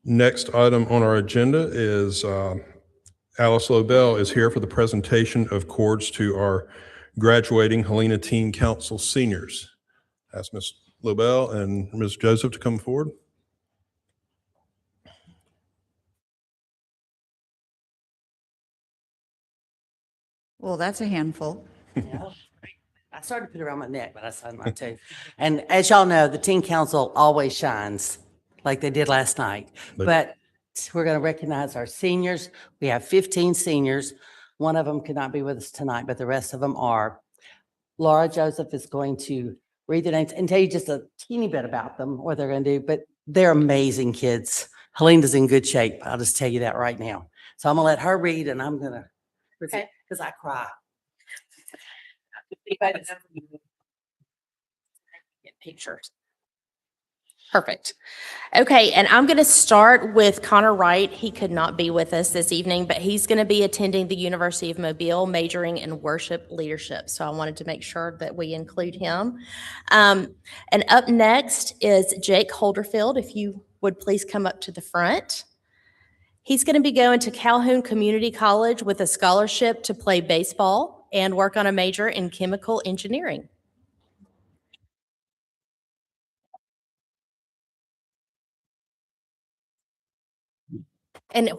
Next item on our agenda is Alice Lobel is here for the presentation of cords to our graduating Helena Teen Council seniors. Ask Ms. Lobel and Ms. Joseph to come forward. Well, that's a handful. Yeah. I started to put it around my neck, but I decided not to. And as y'all know, the teen council always shines like they did last night. But we're going to recognize our seniors. We have 15 seniors. One of them could not be with us tonight, but the rest of them are. Laura Joseph is going to read the names and tell you just a teeny bit about them, what they're going to do. But they're amazing kids. Helena's in good shape. I'll just tell you that right now. So I'm going to let her read and I'm going to, because I cry. Get pictures. Perfect. Okay, and I'm going to start with Connor Wright. He could not be with us this evening, but he's going to be attending the University of Mobile, majoring in worship leadership. So I wanted to make sure that we include him. And up next is Jake Holderfield. If you would please come up to the front. He's going to be going to Calhoun Community College with a scholarship to play baseball and work on a major in chemical engineering. And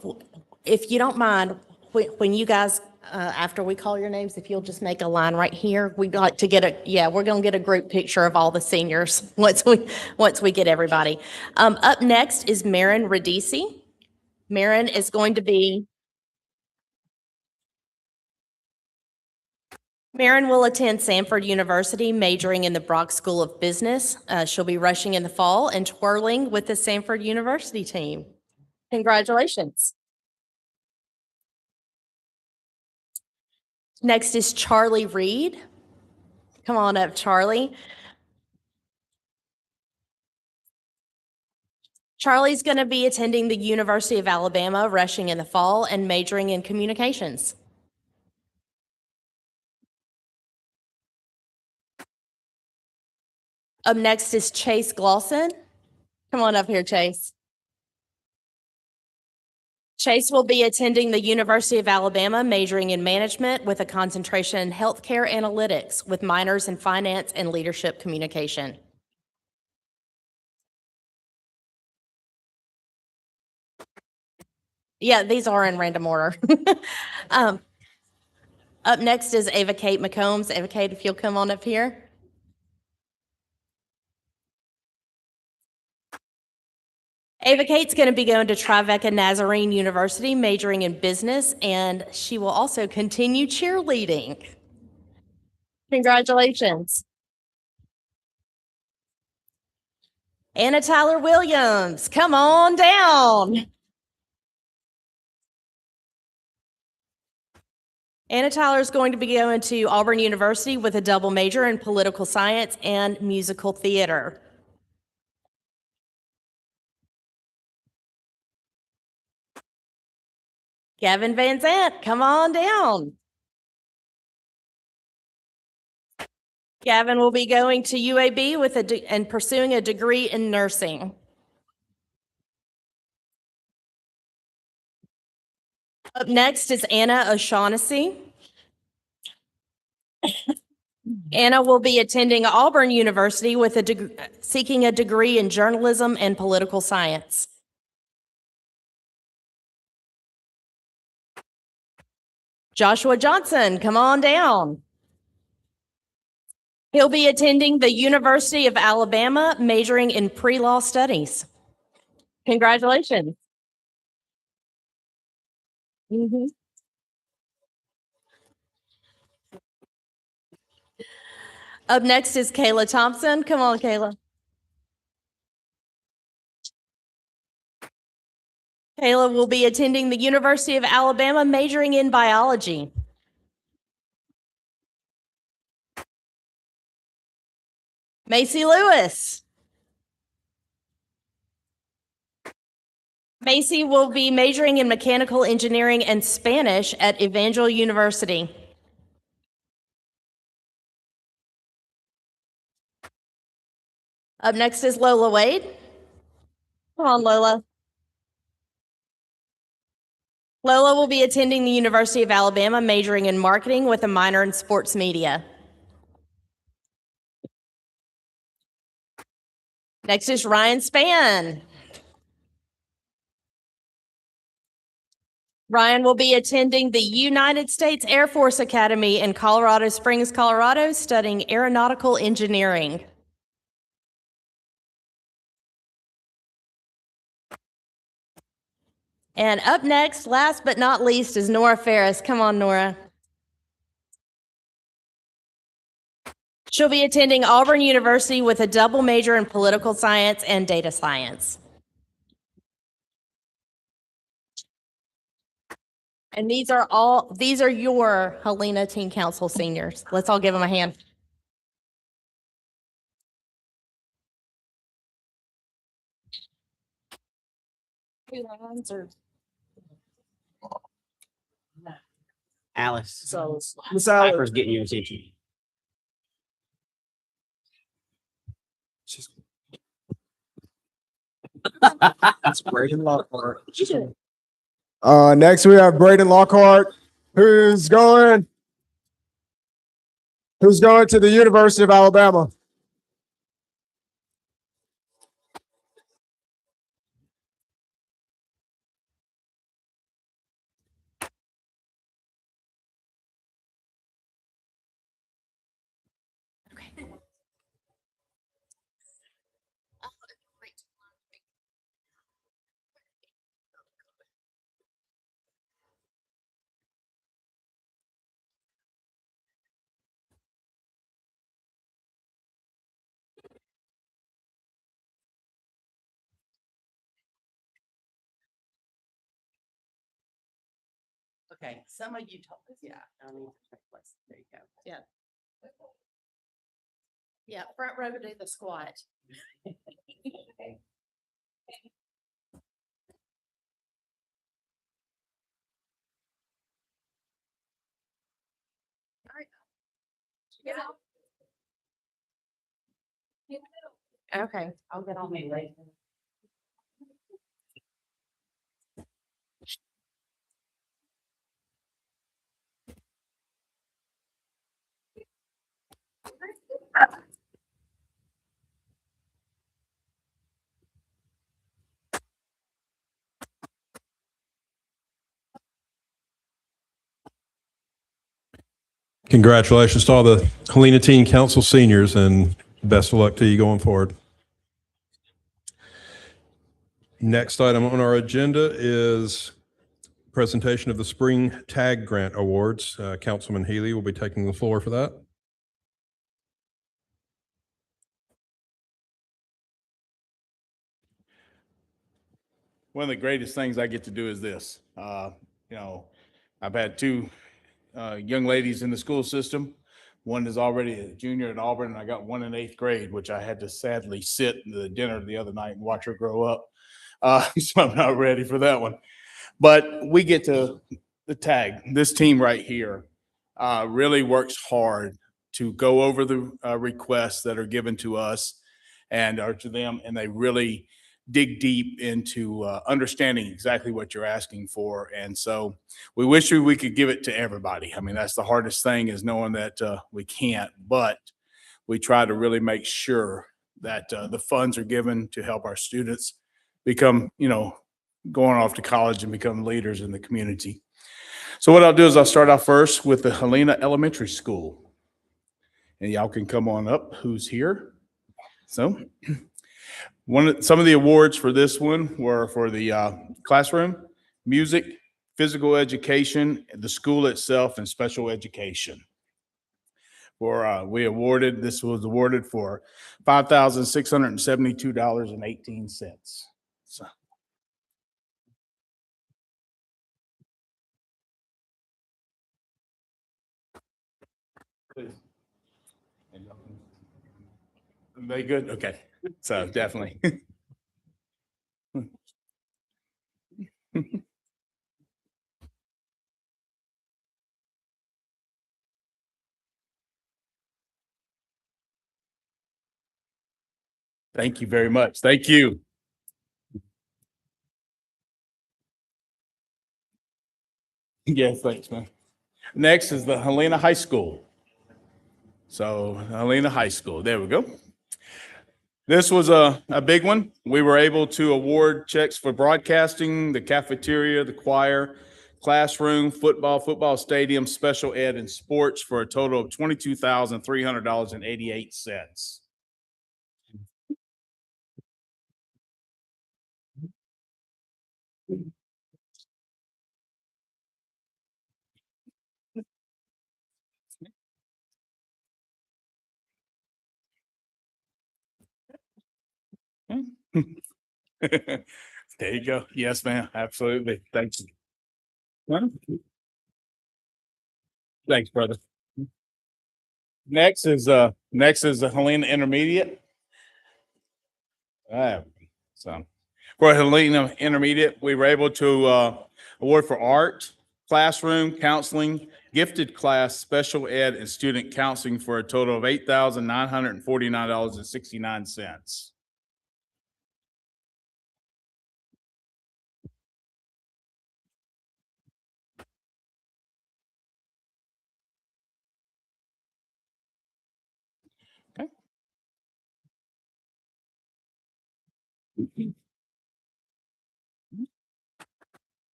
if you don't mind, when you guys, after we call your names, if you'll just make a line right here, we'd like to get we're going to get a group picture of all the seniors once we get everybody. Up next is Marin Radisi. Marin is going to be Marin will attend Samford University, majoring in the Brock School of Business. She'll be rushing in the fall and twirling with the Samford University team. Congratulations. Next is Charlie Reed. Come on up, Charlie. Charlie's going to be attending the University of Alabama, rushing in the fall and majoring in communications. Up next is Chase Glosson. Come on up here, Chase. Chase will be attending the University of Alabama, majoring in management with a concentration in healthcare analytics with minors in finance and leadership communication. Yeah, these are in random order. Up next is Ava Kate McCombs. Ava Kate, if you'll come on up here. Ava Kate's going to be going to Tribeca Nazarene University, majoring in business, and she will also continue cheerleading. Congratulations. Anna Tyler Williams, come on down. Anna Tyler is going to be going to Auburn University with a double major in political science and musical theater. Gavin Van Zant, come on down. Gavin will be going to UAB with and pursuing a degree in nursing. Up next is Anna O'Shaughnessy. Anna will be attending Auburn University with seeking a degree in journalism and political science. Joshua Johnson, come on down. He'll be attending the University of Alabama, majoring in pre-law studies. Congratulations. Mhm. Up next is Kayla Thompson. Come on, Kayla. Kayla will be attending the University of Alabama, majoring in biology. Macy Lewis. Macy will be majoring in mechanical engineering and Spanish at Evangel University. Up next is Lola Wade. Come on, Lola. Lola will be attending the University of Alabama, majoring in marketing with a minor in sports media. Next is Ryan Spann. Ryan will be attending the United States Air Force Academy in Colorado Springs, Colorado, studying aeronautical engineering. And up next, last but not least, is Nora Ferris. Come on, Nora. She'll be attending Auburn University with a double major in political science and data science. And these are your Helena Teen Council seniors. Let's all give them a hand. Alice, So, Piper's getting your attention. That's Braden Lockhart. Next we have Braden Lockhart, who's going to the University of Alabama. Okay, some of you told us, yeah. I need to check this. There you go. Yeah. Yeah, front row to do the squat. All right. Okay, I'll get on me later. Congratulations to all the Helena Teen Council seniors and best of luck to you going forward. Next item on our agenda is presentation of the Spring Tag Grant Awards. Councilman Healy will be taking the floor for that. One of the greatest things I get to do is this. I've had two young ladies in the school system. One is already a junior at Auburn, and I got one in 8th grade, which I had to sadly sit in the dinner the other night and watch her grow up. So I'm not ready for that one. But we get to the tag. This team right here really works hard to go over the requests that are given to us and or to them, and they really dig deep into understanding exactly what you're asking for. And so we wish we could give it to everybody. I mean, that's the hardest thing, is knowing that we can't, but we try to really make sure that the funds are given to help our students become, going off to college and become leaders in the community. So what I'll do is I'll start off first with the Helena Elementary School. And y'all can come on up who's here. So some of the awards for this one were for the classroom, music, physical education, the school itself, and special education. This was awarded for $5,672.18. So. Please. Are they good? Okay. So definitely. Thank you very much. Thank you. Yes, thanks, man. Next is the Helena High School. So Helena High School, there we go. This was a big one. We were able to award checks for broadcasting, the cafeteria, the choir, classroom, football stadium, special ed, and sports for a total of $22,300.88. There you go. Yes, ma'am. Absolutely. Thanks. Thanks, brother. Next is the Helena Intermediate. So for Helena Intermediate, we were able to award for art, classroom, counseling, gifted class, special ed, and student counseling for a total of $8,949.69.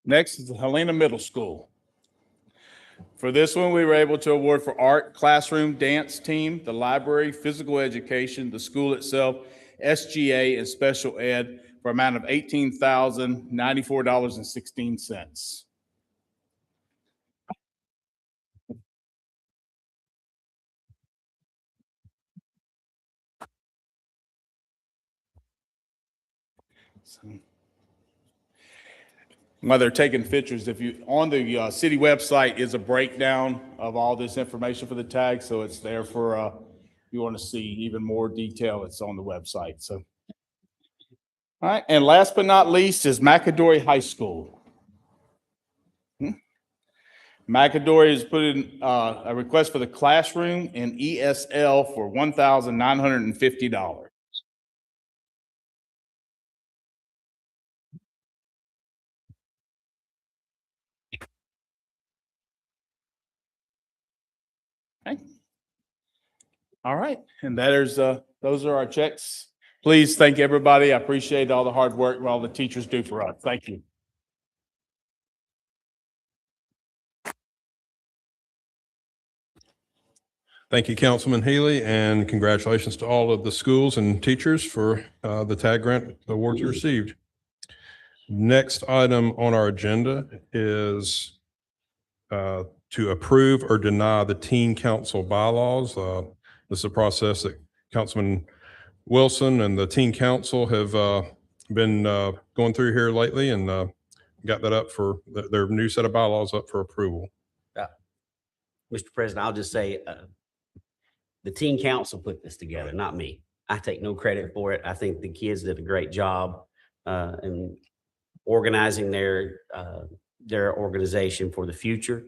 Next is the Helena Middle School. For this one, we were able to award for art, classroom, dance team, the library, physical education, the school itself, SGA, and special ed for an amount of $18,094.16. While they're taking pictures, if you on the city website is a breakdown of all this information for the tag, so it's there for if you want to see even more detail, it's on the website. So, all right, and last but not least is McAdory High School. McAdory has put in a request for the classroom and ESL for $1,950. Okay. All right, and those are our checks. Please thank everybody. I appreciate all the hard work all the teachers do for us. Thank you. Thank you, Councilman Healy, and congratulations to all of the schools and teachers for the TAG grant awards you received. Next item on our agenda is to approve or deny the teen council bylaws. This is a process that Councilman Wilson and the teen council have been going through here lately, and got that up for their new set of bylaws up for approval. Mr. President, I'll just say, the teen council put this together, not me. I take no credit for it. I think the kids did a great job in organizing their organization for the future.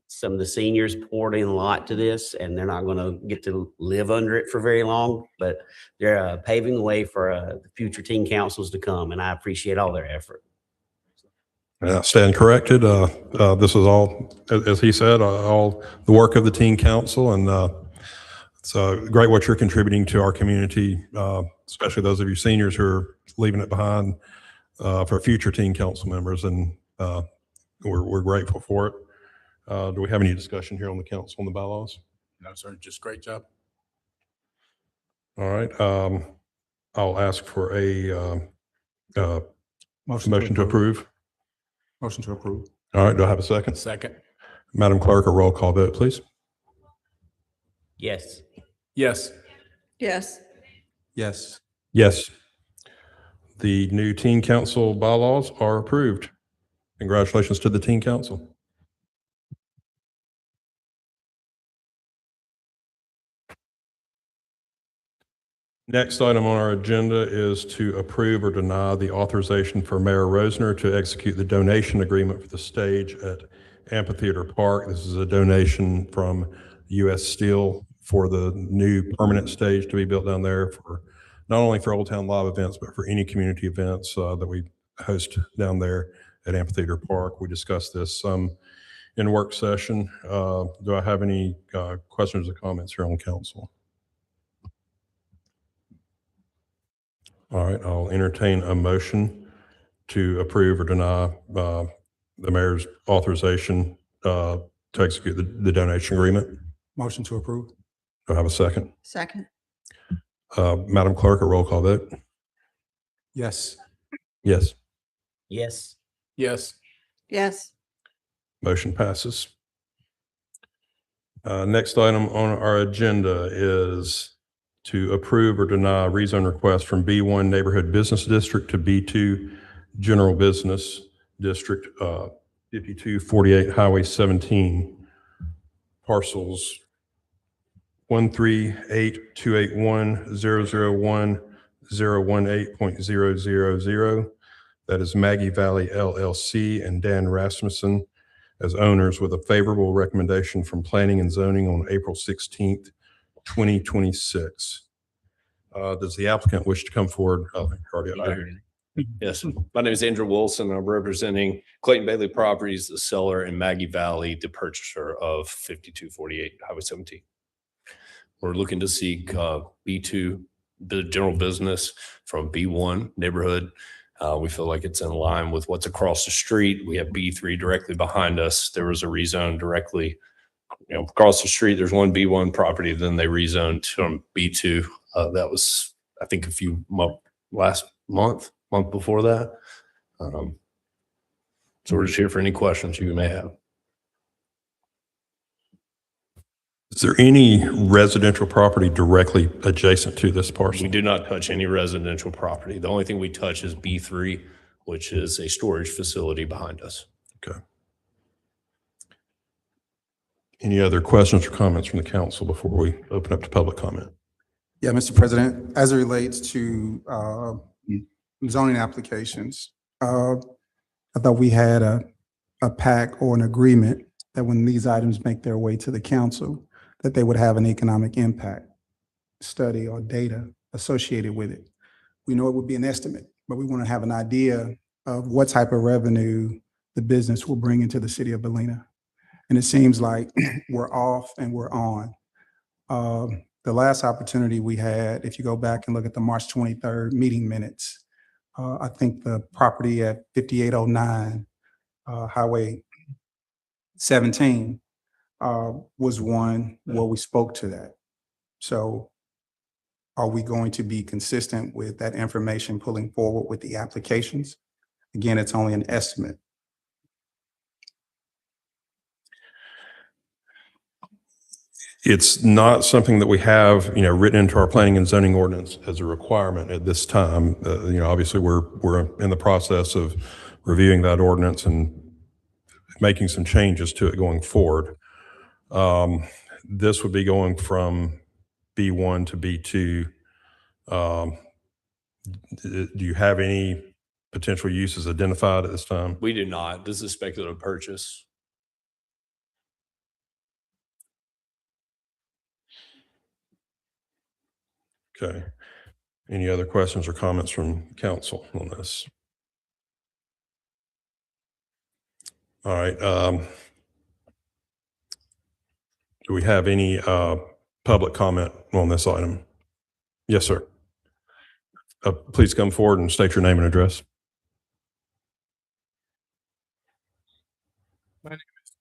Some of the seniors poured in a lot to this, and they're not going to get to live under it for very long, but they're paving the way for the future teen councils to come, and I appreciate all their effort. Stand corrected. This is all, as he said, all the work of the teen council, and it's great what you're contributing to our community, especially those of you seniors who are leaving it behind for future teen council members, and we're grateful for it. Do we have any discussion here on the council on the bylaws? No, sir, just great job. All right. I'll ask for a motion to approve. Motion to approve. All right. Do I have a second? Second. Madam Clerk, a roll call vote, please. Yes. Yes. Yes. Yes. Yes. The new teen council bylaws are approved. Congratulations to the teen council. Next item on our agenda is to approve or deny the authorization for Mayor Rosner to execute the donation agreement for the stage at Amphitheater Park. This is a donation from U.S. Steel for the new permanent stage to be built down there for not only for Old Town Live events, but for any community events that we host down there at Amphitheater Park. We discussed this in work session. Do I have any questions or comments here on council? All right, I'll entertain a motion to approve or deny the mayor's authorization to execute the donation agreement. Motion to approve. Do I have a second? Second. Madam Clerk, a roll call vote. Yes. Yes. Yes. Yes. Yes. Motion passes. Next item on our agenda is to approve or deny rezone request from B1 Neighborhood Business District to B2 General Business District, 5248 Highway 17, parcels 138281001.018.000. That is Maggie Valley LLC and Dan Rasmussen as owners, with a favorable recommendation from Planning and Zoning on April 16th, 2026. Does the applicant wish to come forward? Oh, already up there. Yes, my name is Andrew Wilson. I'm representing Clayton Bailey Properties, the seller, and Maggie Valley, the purchaser of 5248 Highway 17. We're looking to seek B2, the general business, from B1 neighborhood. We feel like it's in line with what's across the street. We have B3 directly behind us. There was a rezone directly across the street. There's one B1 property, then they rezoned from B2. That was, I think, last month before that. So we're just here for any questions you may have. Is there any residential property directly adjacent to this parcel? We do not touch any residential property. The only thing we touch is B3, which is a storage facility behind us. Okay. Any other questions or comments from the council before we open up to public comment? Yeah, Mr. President, as it relates to zoning applications, I thought we had a pact or an agreement that when these items make their way to the council, that they would have an economic impact study or data associated with it. We know it would be an estimate, but we want to have an idea of what type of revenue the business will bring into the city of Ballina. And it seems like we're off and we're on. The last opportunity we had, if you go back and look at the March 23rd meeting minutes, I think the property at 5809 Highway 17 was one where we spoke to that. So are we going to be consistent with that information pulling forward with the applications? Again, it's only an estimate. It's not something that we have, written into our planning and zoning ordinance as a requirement at this time. Obviously we're in the process of reviewing that ordinance and making some changes to it going forward. This would be going from B1 to B2. Do you have any potential uses identified at this time? We do not. This is a speculative purchase. Okay. Any other questions or comments from council on this? All right. Do we have any public comment on this item? Yes, sir. Please come forward and state your name and address. My name is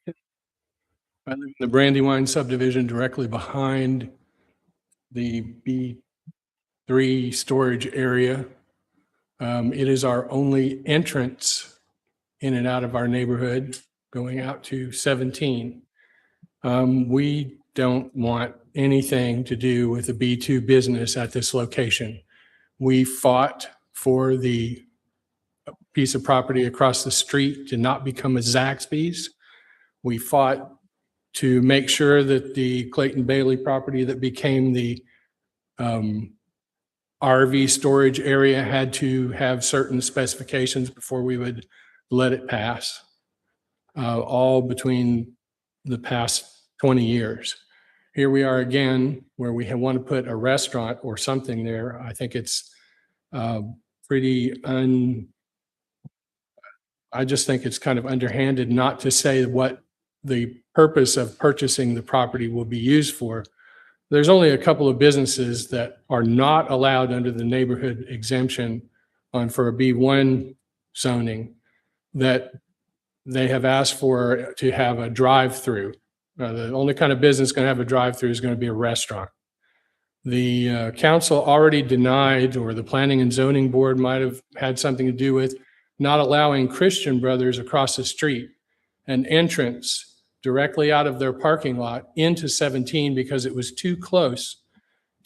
Dave. I live in the Brandywine subdivision directly behind the B3 storage area. It is our only entrance in and out of our neighborhood going out to 17. We don't want anything to do with the B2 business at this location. We fought for the piece of property across the street to not become a Zaxby's. We fought to make sure that the Clayton Bailey property that became the RV storage area had to have certain specifications before we would let it pass, all between the past 20 years. Here we are again, where we want to put a restaurant or something there. I think it's I just think it's kind of underhanded not to say what the purpose of purchasing the property will be used for. There's only a couple of businesses that are not allowed under the neighborhood exemption for a B1 zoning that they have asked for to have a drive-through. The only kind of business going to have a drive-through is going to be a restaurant. The council already denied, or the planning and zoning board might have had something to do with, not allowing Christian Brothers across the street an entrance directly out of their parking lot into 17 because it was too close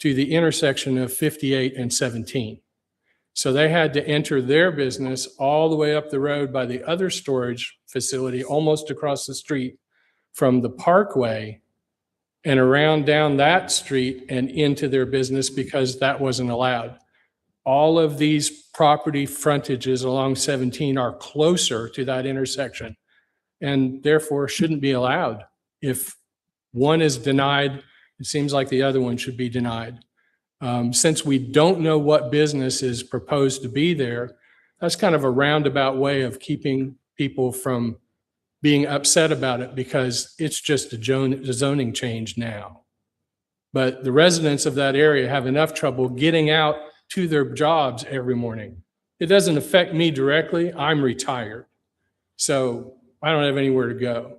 to the intersection of 58 and 17. So they had to enter their business all the way up the road by the other storage facility, almost across the street from the parkway, and around down that street and into their business because that wasn't allowed. All of these property frontages along 17 are closer to that intersection and therefore shouldn't be allowed. If one is denied, it seems like the other one should be denied. Since we don't know what business is proposed to be there, that's kind of a roundabout way of keeping people from being upset about it because it's just a zoning change now. But the residents of that area have enough trouble getting out to their jobs every morning. It doesn't affect me directly. I'm retired, so I don't have anywhere to go.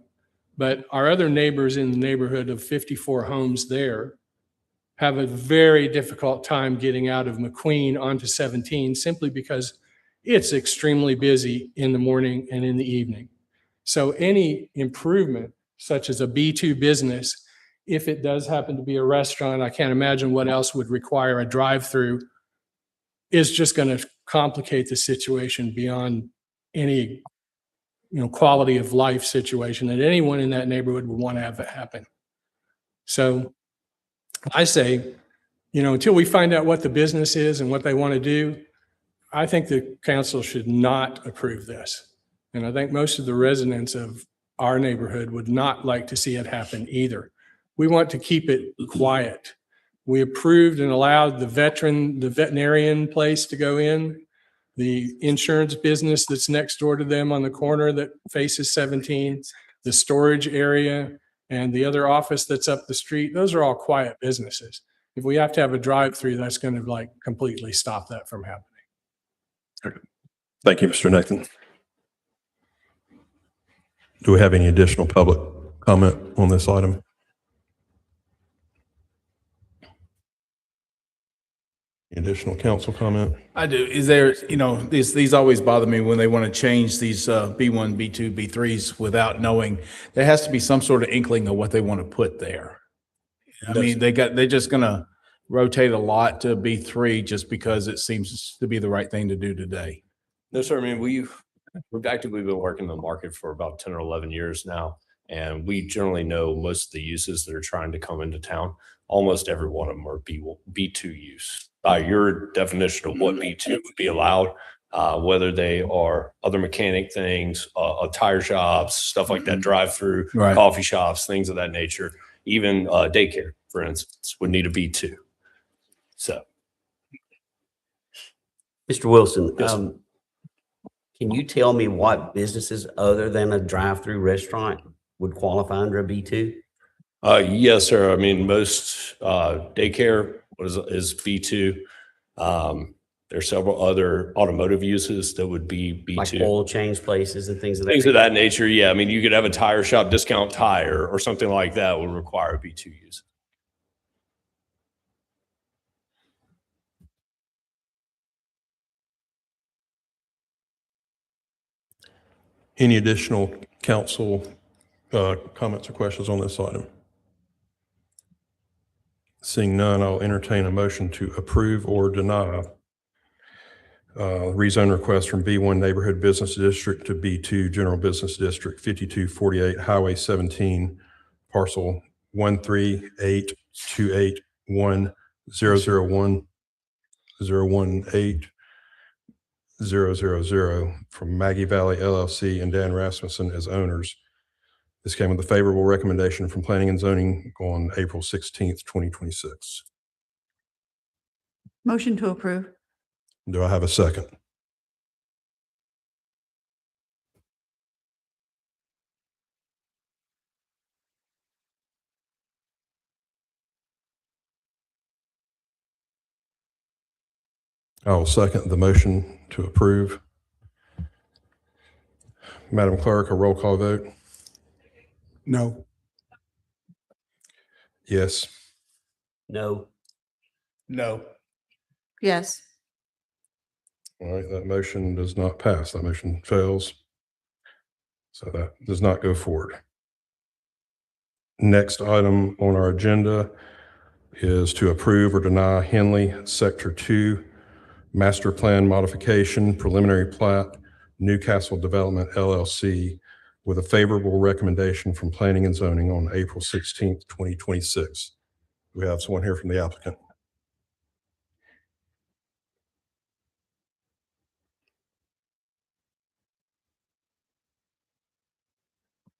But our other neighbors in the neighborhood of 54 homes there have a very difficult time getting out of McQueen onto 17 simply because it's extremely busy in the morning and in the evening. So any improvement, such as a B2 business, if it does happen to be a restaurant, I can't imagine what else would require a drive-through, is just going to complicate the situation beyond any, quality of life situation that anyone in that neighborhood would want to have happen. So I say, until we find out what the business is and what they want to do, I think the council should not approve this. And I think most of the residents of our neighborhood would not like to see it happen either. We want to keep it quiet. We approved and allowed the veterinarian place to go in, the insurance business that's next door to them on the corner that faces 17, the storage area, and the other office that's up the street. Those are all quiet businesses. If we have to have a drive-through, that's going to completely stop that from happening. Okay. Thank you, Mr. Nathan. Do we have any additional public comment on this item? Any additional council comment? I do. Is there, these always bother me when they want to change these B1, B2, B3s without knowing. There has to be some sort of inkling of what they want to put there. I mean, they're just going to rotate a lot to B3 just because it seems to be the right thing to do today. No, sir. I mean, we've actively been working in the market for about 10 or 11 years now, and we generally know most of the uses that are trying to come into town. Almost every one of them are B2 use. By your definition of what B2 would be allowed, whether they are other mechanic things, tire shops, stuff like that, drive-through, Right. coffee shops, things of that nature, even daycare, for instance, would need a B2. So, Mr. Wilson, Yes. Can you tell me what businesses other than a drive-through restaurant would qualify under a B2? yes, sir. I mean, most daycare is B2. There are several other automotive uses that would be Like B2. oil change places and things of that? Things of that nature, yeah. I mean, you could have a tire shop, Discount Tire, or something like that would require a B2 use. Any additional council comments or questions on this item? Seeing none, I'll entertain a motion to approve or deny rezone request from B1 Neighborhood Business District to B2 General Business District, 5248 Highway 17, parcel 138281001018000 from Maggie Valley LLC and Dan Rasmussen as owners. This came with a favorable recommendation from Planning and Zoning on April 16th, 2026. Motion to approve. Do I have a second? I will second the motion to approve. Madam Clerk, a roll call vote? No. Yes. No. No. Yes. All right, that motion does not pass. That motion fails. So that does not go forward. Next item on our agenda is to approve or deny Henley Sector 2 Master Plan Modification Preliminary Plat, Newcastle Development LLC, with a favorable recommendation from Planning and Zoning on April 16th, 2026. We have someone here from the applicant.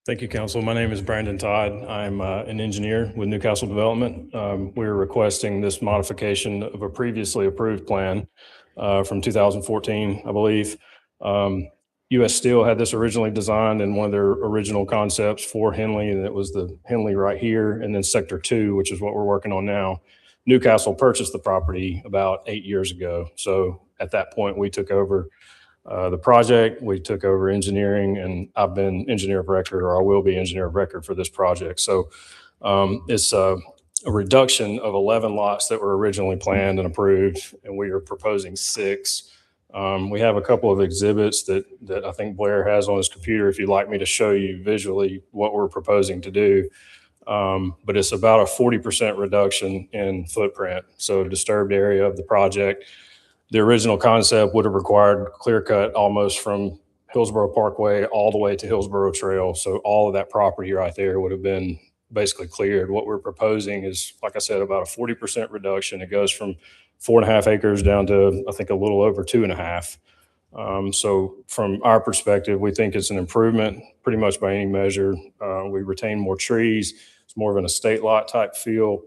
Thank you, Council. My name is Brandon Todd. I'm an engineer with Newcastle Development. We're requesting this modification of a previously approved plan from 2014, I believe. U.S. Steel had this originally designed in one of their original concepts for Henley, and it was the Henley right here, and then Sector 2, which is what we're working on now. Newcastle purchased the property about 8 years ago. So at that point, we took over the project, we took over engineering, and I've been engineer of record, or I will be engineer of record for this project. So it's a reduction of 11 lots that were originally planned and approved, and we are proposing 6. We have a couple of exhibits that I think Blair has on his computer if you'd like me to show you visually what we're proposing to do. But it's about a 40% reduction in footprint. So a disturbed area of the project. The original concept would have required clear cut almost from Hillsborough Parkway all the way to Hillsborough Trail. So all of that property right there would have been basically cleared. What we're proposing is, like I said, about a 40% reduction. It goes from 4.5 acres down to, I think, a little over 2.5. So from our perspective, we think it's an improvement pretty much by any measure. We retain more trees. It's more of an estate lot type feel.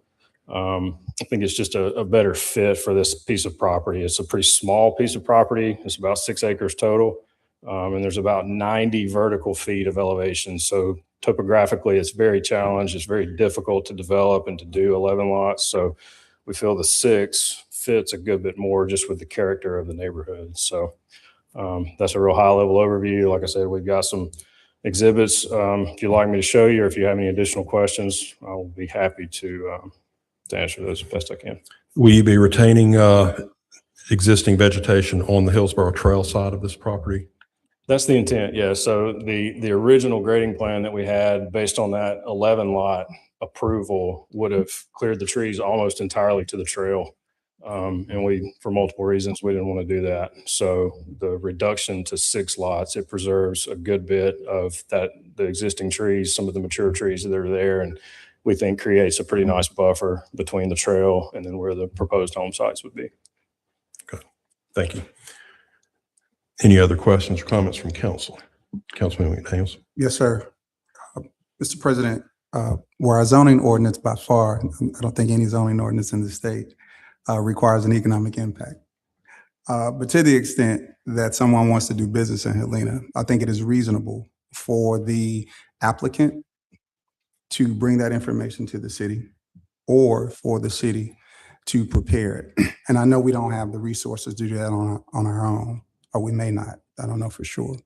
I think it's just a better fit for this piece of property. It's a pretty small piece of property. It's about 6 acres total. And there's about 90 vertical feet of elevation. So topographically, it's very challenged. It's very difficult to develop and to do 11 lots. So we feel the 6 fits a good bit more just with the character of the neighborhood. So that's a real high level overview. Like I said, we've got some exhibits. If you'd like me to show you, or if you have any additional questions, I'll be happy to answer those as best I can. Will you be retaining existing vegetation on the Hillsborough Trail side of this property? That's the intent, yeah. So the original grading plan that we had based on that 11 lot approval would have cleared the trees almost entirely to the trail. And we, for multiple reasons, we didn't want to do that. So the reduction to 6 lots, it preserves a good bit of that, the existing trees, some of the mature trees that are there, and we think creates a pretty nice buffer between the trail and then where the proposed home sites would be. Okay, thank you. Any other questions or comments from council? Councilman McDaniels. Yes, sir. Mr. President, where our zoning ordinance by far, I don't think any zoning ordinance in the state requires an economic impact. But to the extent that someone wants to do business in Helena, I think it is reasonable for the applicant to bring that information to the city or for the city to prepare it. And I know we don't have the resources to do that on our own, or we may not, I don't know for sure.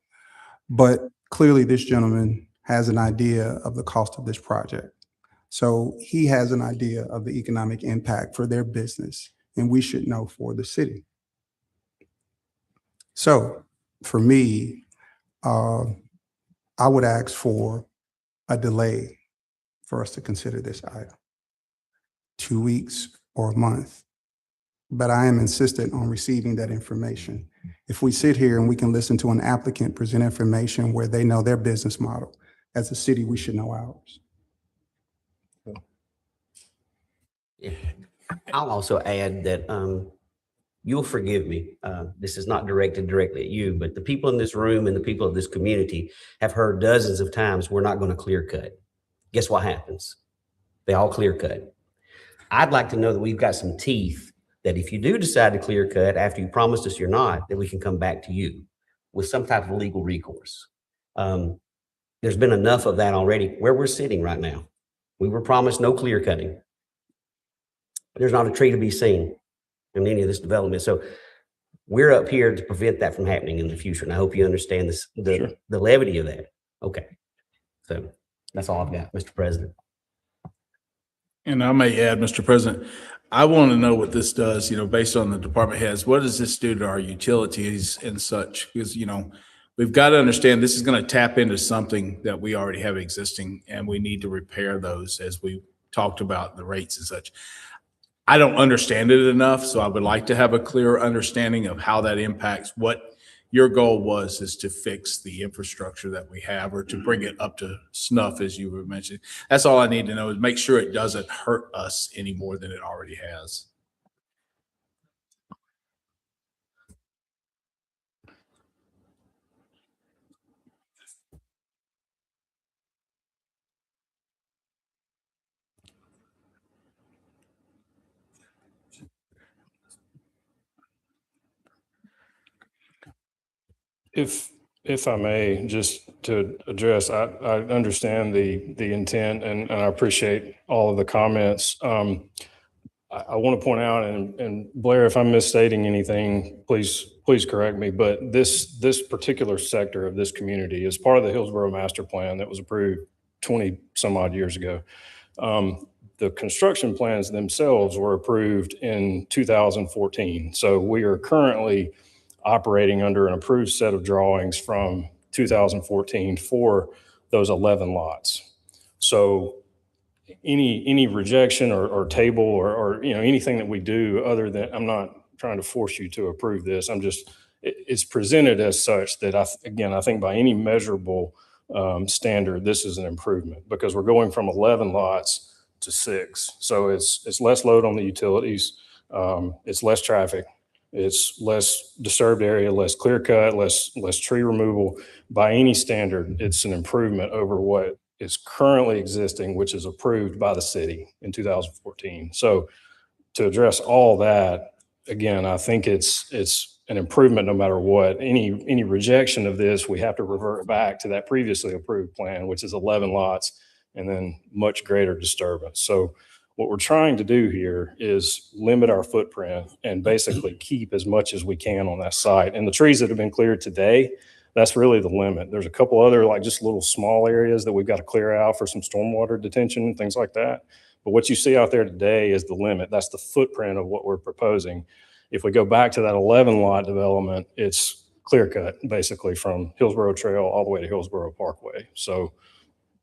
But clearly this gentleman has an idea of the cost of this project. So he has an idea of the economic impact for their business, and we should know for the city. So for me, I would ask for a delay for us to consider this item, 2 weeks or a month. But I am insistent on receiving that information. If we sit here and we can listen to an applicant present information where they know their business model, as a city, we should know ours. I'll also add that you'll forgive me. This is not directed directly at you, but the people in this room and the people of this community have heard dozens of times, we're not going to clear cut. Guess what happens? They all clear cut. I'd like to know that we've got some teeth, that if you do decide to clear cut after you promised us you're not, that we can come back to you with some type of legal recourse. There's been enough of that already where we're sitting right now. We were promised no clear cutting. There's not a tree to be seen in any of this development. So we're up here to prevent that from happening in the future. And I hope you understand this, the levity of that. Okay. So that's all I've got, Mr. President. And I may add, Mr. President, I want to know what this does, based on the department heads. What does this do to our utilities and such? Because, we've got to understand this is going to tap into something that we already have existing, and we need to repair those as we talked about the rates and such. I don't understand it enough, so I would like to have a clearer understanding of how that impacts. What your goal is to fix the infrastructure that we have, or to bring it up to snuff, as you were mentioning. That's all I need to know, is make sure it doesn't hurt us any more than it already has. If I may, just to address, I understand the intent and I appreciate all of the comments. I want to point out, and Blair, if I'm misstating anything, please correct me, but this particular sector of this community is part of the Hillsborough Master Plan that was approved 20 some odd years ago. The construction plans themselves were approved in 2014. So we are currently operating under an approved set of drawings from 2014 for those 11 lots. So any rejection or table or anything that we do, other than, I'm not trying to force you to approve this. It's presented as such that I think by any measurable standard, this is an improvement, because we're going from 11 lots to 6. So it's less load on the utilities. It's less traffic. It's less disturbed area, less clear cut, less tree removal. By any standard, it's an improvement over what is currently existing, which is approved by the city in 2014. So to address all that, again, I think it's an improvement no matter what. Any rejection of this, we have to revert back to that previously approved plan, which is 11 lots and then much greater disturbance. So what we're trying to do here is limit our footprint and basically keep as much as we can on that site. And the trees that have been cleared today, that's really the limit. There's a couple other just little small areas that we've got to clear out for some stormwater detention and things like that. But what you see out there today is the limit. That's the footprint of what we're proposing. If we go back to that 11 lot development, it's clear cut basically from Hillsborough Trail all the way to Hillsborough Parkway. So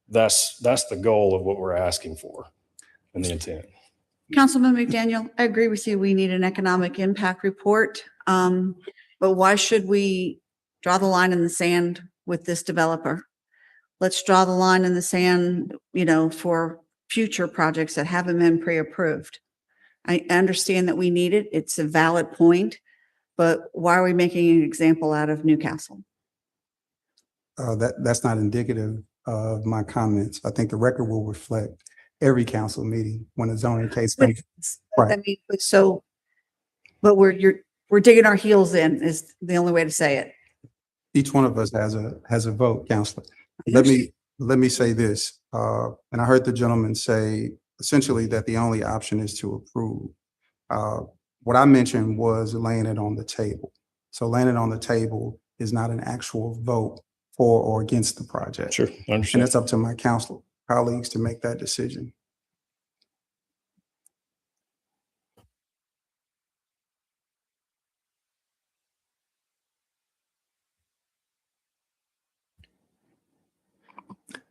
that's the goal of what we're asking for. And the intent. Councilman McDaniel, I agree with you. We need an economic impact report. But why should we draw the line in the sand with this developer? Let's draw the line in the sand, for future projects that haven't been pre-approved. I understand that we need it. It's a valid point, but why are we making an example out of Newcastle? That's not indicative of my comments. I think the record will reflect every council meeting when a zoning case comes. Right. So But we're digging our heels in is the only way to say it. Each one of us has a vote, Counselor. Let me say this, and I heard the gentleman say essentially that the only option is to approve. What I mentioned was laying it on the table. So laying it on the table is not an actual vote for or against the project. Sure, I And understand. it's up to my council colleagues to make that decision.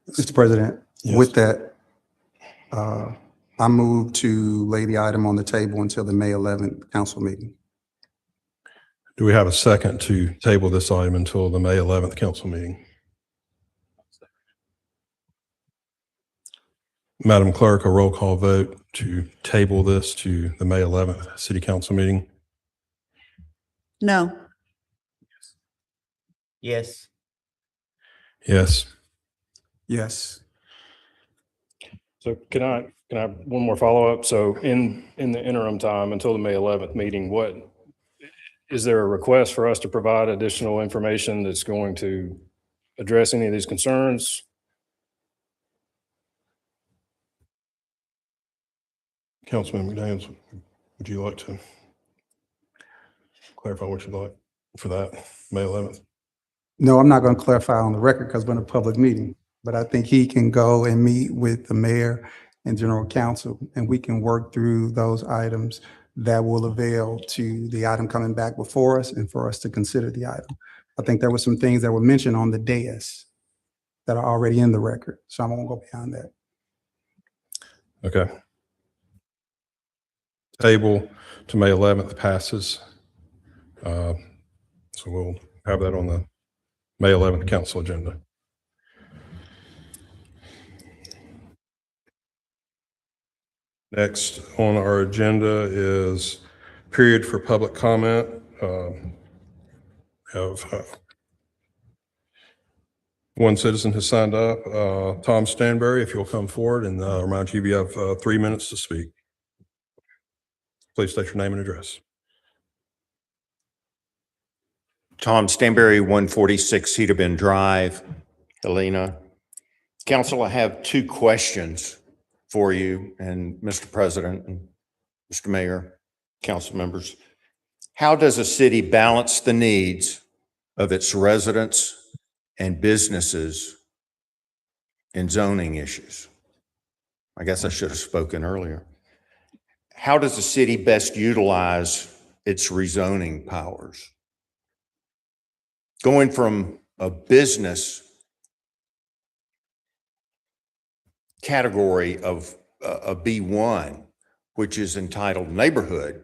Mr. President, with that, I move to lay the item on the table until the May 11th council meeting. Do we have a second to table this item until the May 11th council meeting? Madam Clerk, a roll call vote to table this to the May 11th city council meeting. No. Yes. Yes. Yes. So can I have one more follow-up? So in the interim time until the May 11th meeting, is there a request for us to provide additional information that's going to address any of these concerns? Councilman McDaniels, would you like to clarify what you'd like for that, May 11th? No, I'm not going to clarify on the record because we're in a public meeting, but I think he can go and meet with the mayor and general counsel, and we can work through those items that will avail to the item coming back before us and for us to consider the item. I think there were some things that were mentioned on the dais that are already in the record, so I won't go beyond that. Okay. Table to May 11th passes. So we'll have that on the May 11th council agenda. Next on our agenda is period for public comment. One citizen has signed up, Tom Stanberry, if you'll come forward, and remind you have 3 minutes to speak. Please state your name and address. Tom Stanberry, 146 Cedar Bend Drive, Helena. Council, I have 2 questions for you and Mr. President and Mr. Mayor, council members. How does a city balance the needs of its residents and businesses in zoning issues? I guess I should have spoken earlier. How does the city best utilize its rezoning powers? Going from a business category of a B1, which is entitled neighborhood,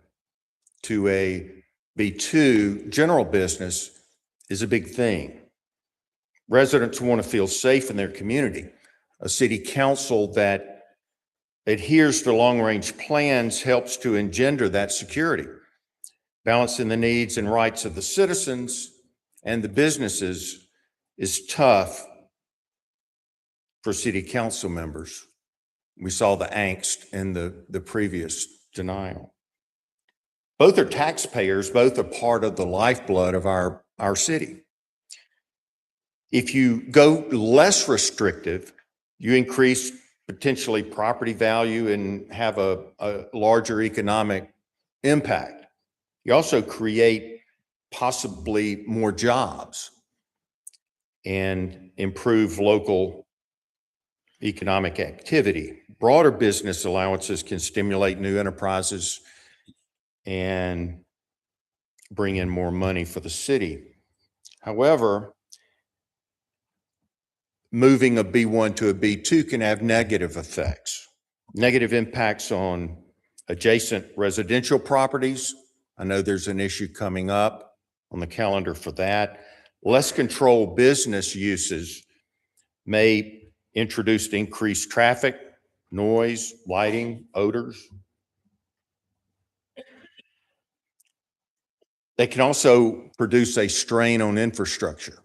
to a B2 general business is a big thing. Residents want to feel safe in their community. A city council that adheres to long-range plans helps to engender that security. Balancing the needs and rights of the citizens and the businesses is tough for city council members. We saw the angst in the previous denial. Both are taxpayers, both are part of the lifeblood of our city. If you go less restrictive, you increase potentially property value and have a larger economic impact. You also create possibly more jobs and improve local economic activity. Broader business allowances can stimulate new enterprises and bring in more money for the city. However, moving a B1 to a B2 can have negative effects. Negative impacts on adjacent residential properties. I know there's an issue coming up on the calendar for that. Less controlled business uses may introduce increased traffic, noise, lighting, odors. They can also produce a strain on infrastructure,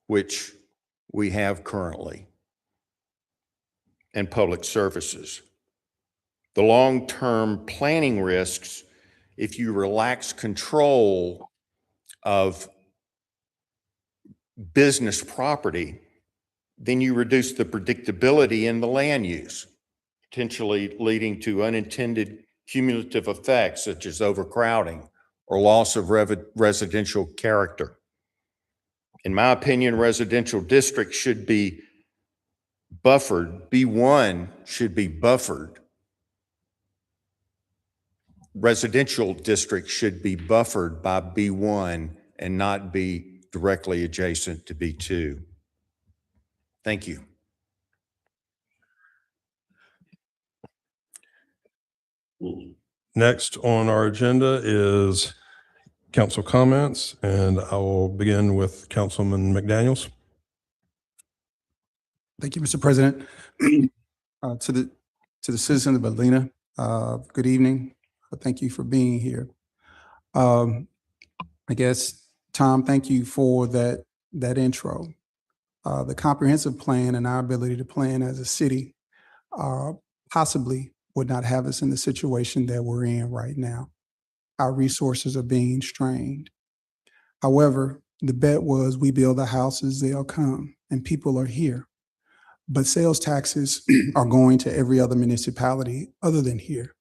which we have currently, and public services. The long-term planning risks if you relax control of business property, then you reduce the predictability in the land use, potentially leading to unintended cumulative effects such as overcrowding or loss of residential character. In my opinion, residential districts should be buffered. B1 should be buffered. Residential districts should be buffered by B1 and not be directly adjacent to B2. Thank you. Next on our agenda is council comments, and I will begin with Councilman McDaniels. Thank you, Mr. President. To the citizens of Helena, good evening. Thank you for being here. I guess, Tom, thank you for that intro. The comprehensive plan and our ability to plan as a city possibly would not have us in the situation that we're in right now. Our resources are being strained. However, the bet was we build the houses, they'll come, and people are here. But sales taxes are going to every other municipality other than here.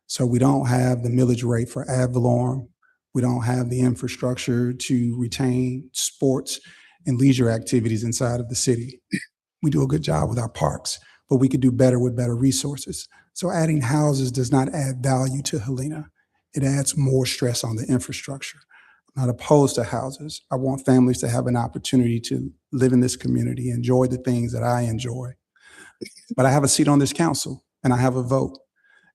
So we don't have the millage rate for ad valorem. We don't have the infrastructure to retain sports and leisure activities inside of the city. We do a good job with our parks, but we could do better with better resources. So adding houses does not add value to Helena. It adds more stress on the infrastructure. I'm not opposed to houses. I want families to have an opportunity to live in this community, enjoy the things that I enjoy. But I have a seat on this council and I have a vote.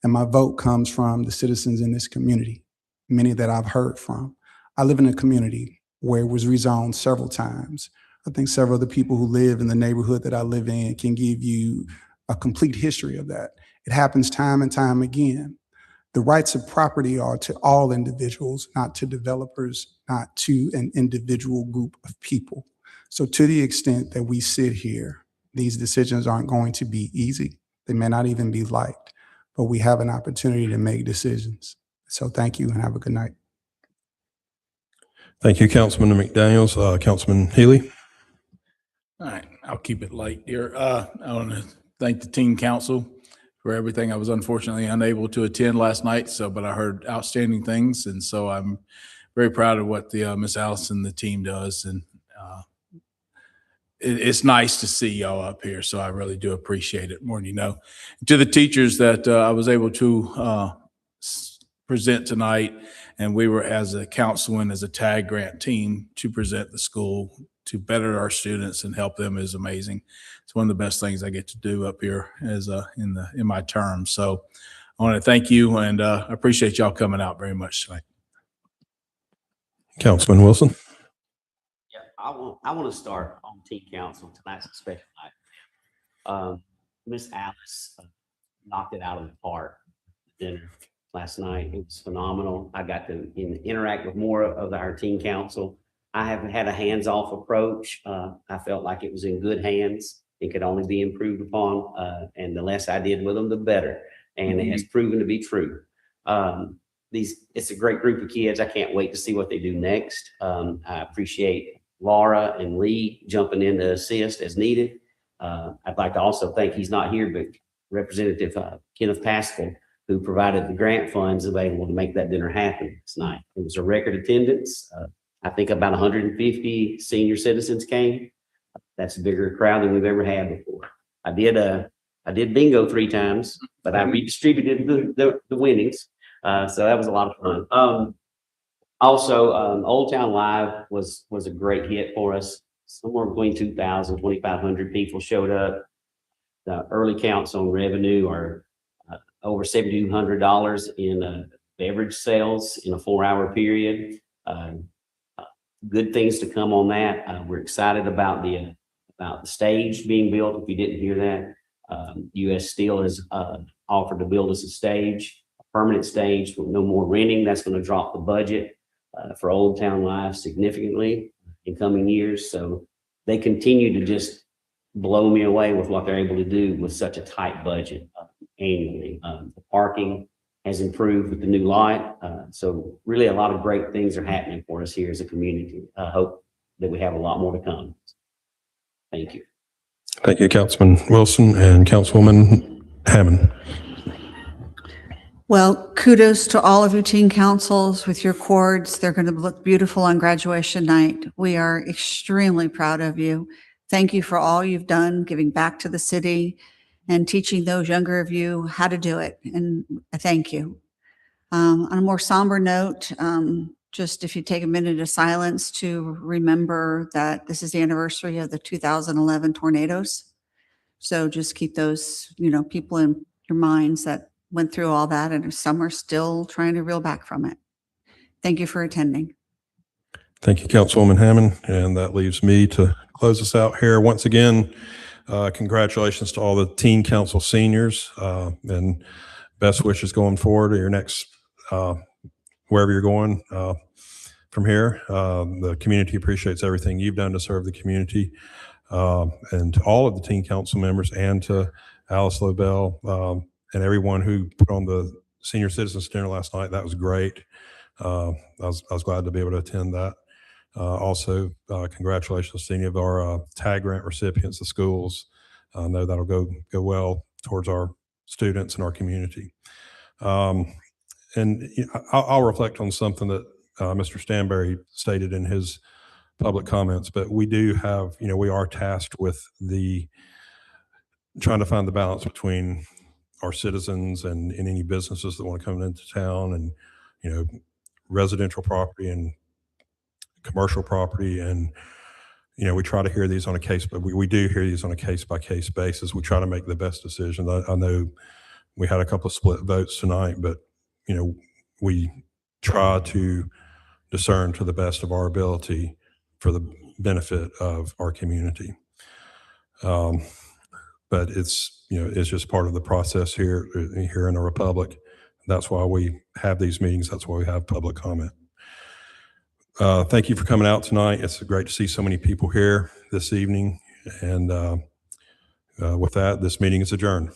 And my vote comes from the citizens in this community, many that I've heard from. I live in a community where it was rezoned several times. I think several of the people who live in the neighborhood that I live in can give you a complete history of that. It happens time and time again. The rights of property are to all individuals, not to developers, not to an individual group of people. So to the extent that we sit here, these decisions aren't going to be easy. They may not even be liked, but we have an opportunity to make decisions. So thank you and have a good night. Thank you, Councilman McDaniels. Councilman Healy. All right, I'll keep it light here. I want to thank the team council for everything. I was unfortunately unable to attend last night, but I heard outstanding things, and so I'm very proud of what the Miss Allison and the team does, and it's nice to see y'all up here. So I really do appreciate it more than you know. To the teachers that I was able to present tonight, and we were as a council and as a TAG grant team to present the school to better our students and help them is amazing. It's one of the best things I get to do up here as in my term. So I want to thank you and I appreciate y'all coming out very much tonight. Councilman Wilson. Yeah, I want to start on team council. Tonight's a special night. Miss Alice knocked it out of the park at dinner last night. It was phenomenal. I got to interact with more of our team council. I haven't had a hands-off approach. I felt like it was in good hands. It could only be improved upon. And the less I did with them, the better. And it has proven to be true. It's a great group of kids. I can't wait to see what they do next. I appreciate Laura and Lee jumping in to assist as needed. I'd like to also thank, he's not here, but Representative Kenneth Pascal, who provided the grant funds available to make that dinner happen tonight. It was a record attendance. I think about 150 senior citizens came. That's a bigger crowd than we've ever had before. I did bingo 3 times, but I redistributed the winnings. So that was a lot of fun. Also, Old Town Live was a great hit for us. Somewhere between 2,000, 2,500 people showed up. The early counts on revenue are over $7,200 in beverage sales in a 4-hour period. Good things to come on that. We're excited about the stage being built. If you didn't hear that, U.S. Steel has offered to build us a stage, a permanent stage with no more renting. That's going to drop the budget for Old Town Live significantly in coming years. So they continue to just blow me away with what they're able to do with such a tight budget annually. The parking has improved with the new light. So really a lot of great things are happening for us here as a community. I hope that we have a lot more to come. Thank you. Thank you, Councilman Wilson and Councilwoman Hammond. Well, kudos to all of you teen councils with your cords. They're going to look beautiful on graduation night. We are extremely proud of you. Thank you for all you've done, giving back to the city and teaching those younger of you how to do it. And I thank you. On a more somber note, just if you take a minute of silence to remember that this is the anniversary of the 2011 tornadoes. So just keep those, people in your minds that went through all that, and some are still trying to reel back from it. Thank you for attending. Thank you, Councilwoman Hammond. And that leaves me to close us out here. Once again, congratulations to all the teen council seniors, and best wishes going forward to your next, wherever you're going from here. The community appreciates everything you've done to serve the community, and to all of the teen council members, and to Alice Lobel, and everyone who put on the senior citizens dinner last night. That was great. I was glad to be able to attend that. Also, congratulations to any of our TAG grant recipients, the schools. I know that'll go well towards our students and our community. And I'll reflect on something that Mr. Stanberry stated in his public comments, but we do have, we are tasked with trying to find the balance between our citizens and any businesses that want to come into town, and, residential property and commercial property. And, we try to hear these on a case, but we do hear these on a case by case basis. We try to make the best decisions. I know we had a couple of split votes tonight, but, we try to discern to the best of our ability for the benefit of our community. But it's just part of the process here in the Republic. That's why we have these meetings. That's why we have public comment. Thank you for coming out tonight. It's great to see so many people here this evening. And with that, this meeting is adjourned.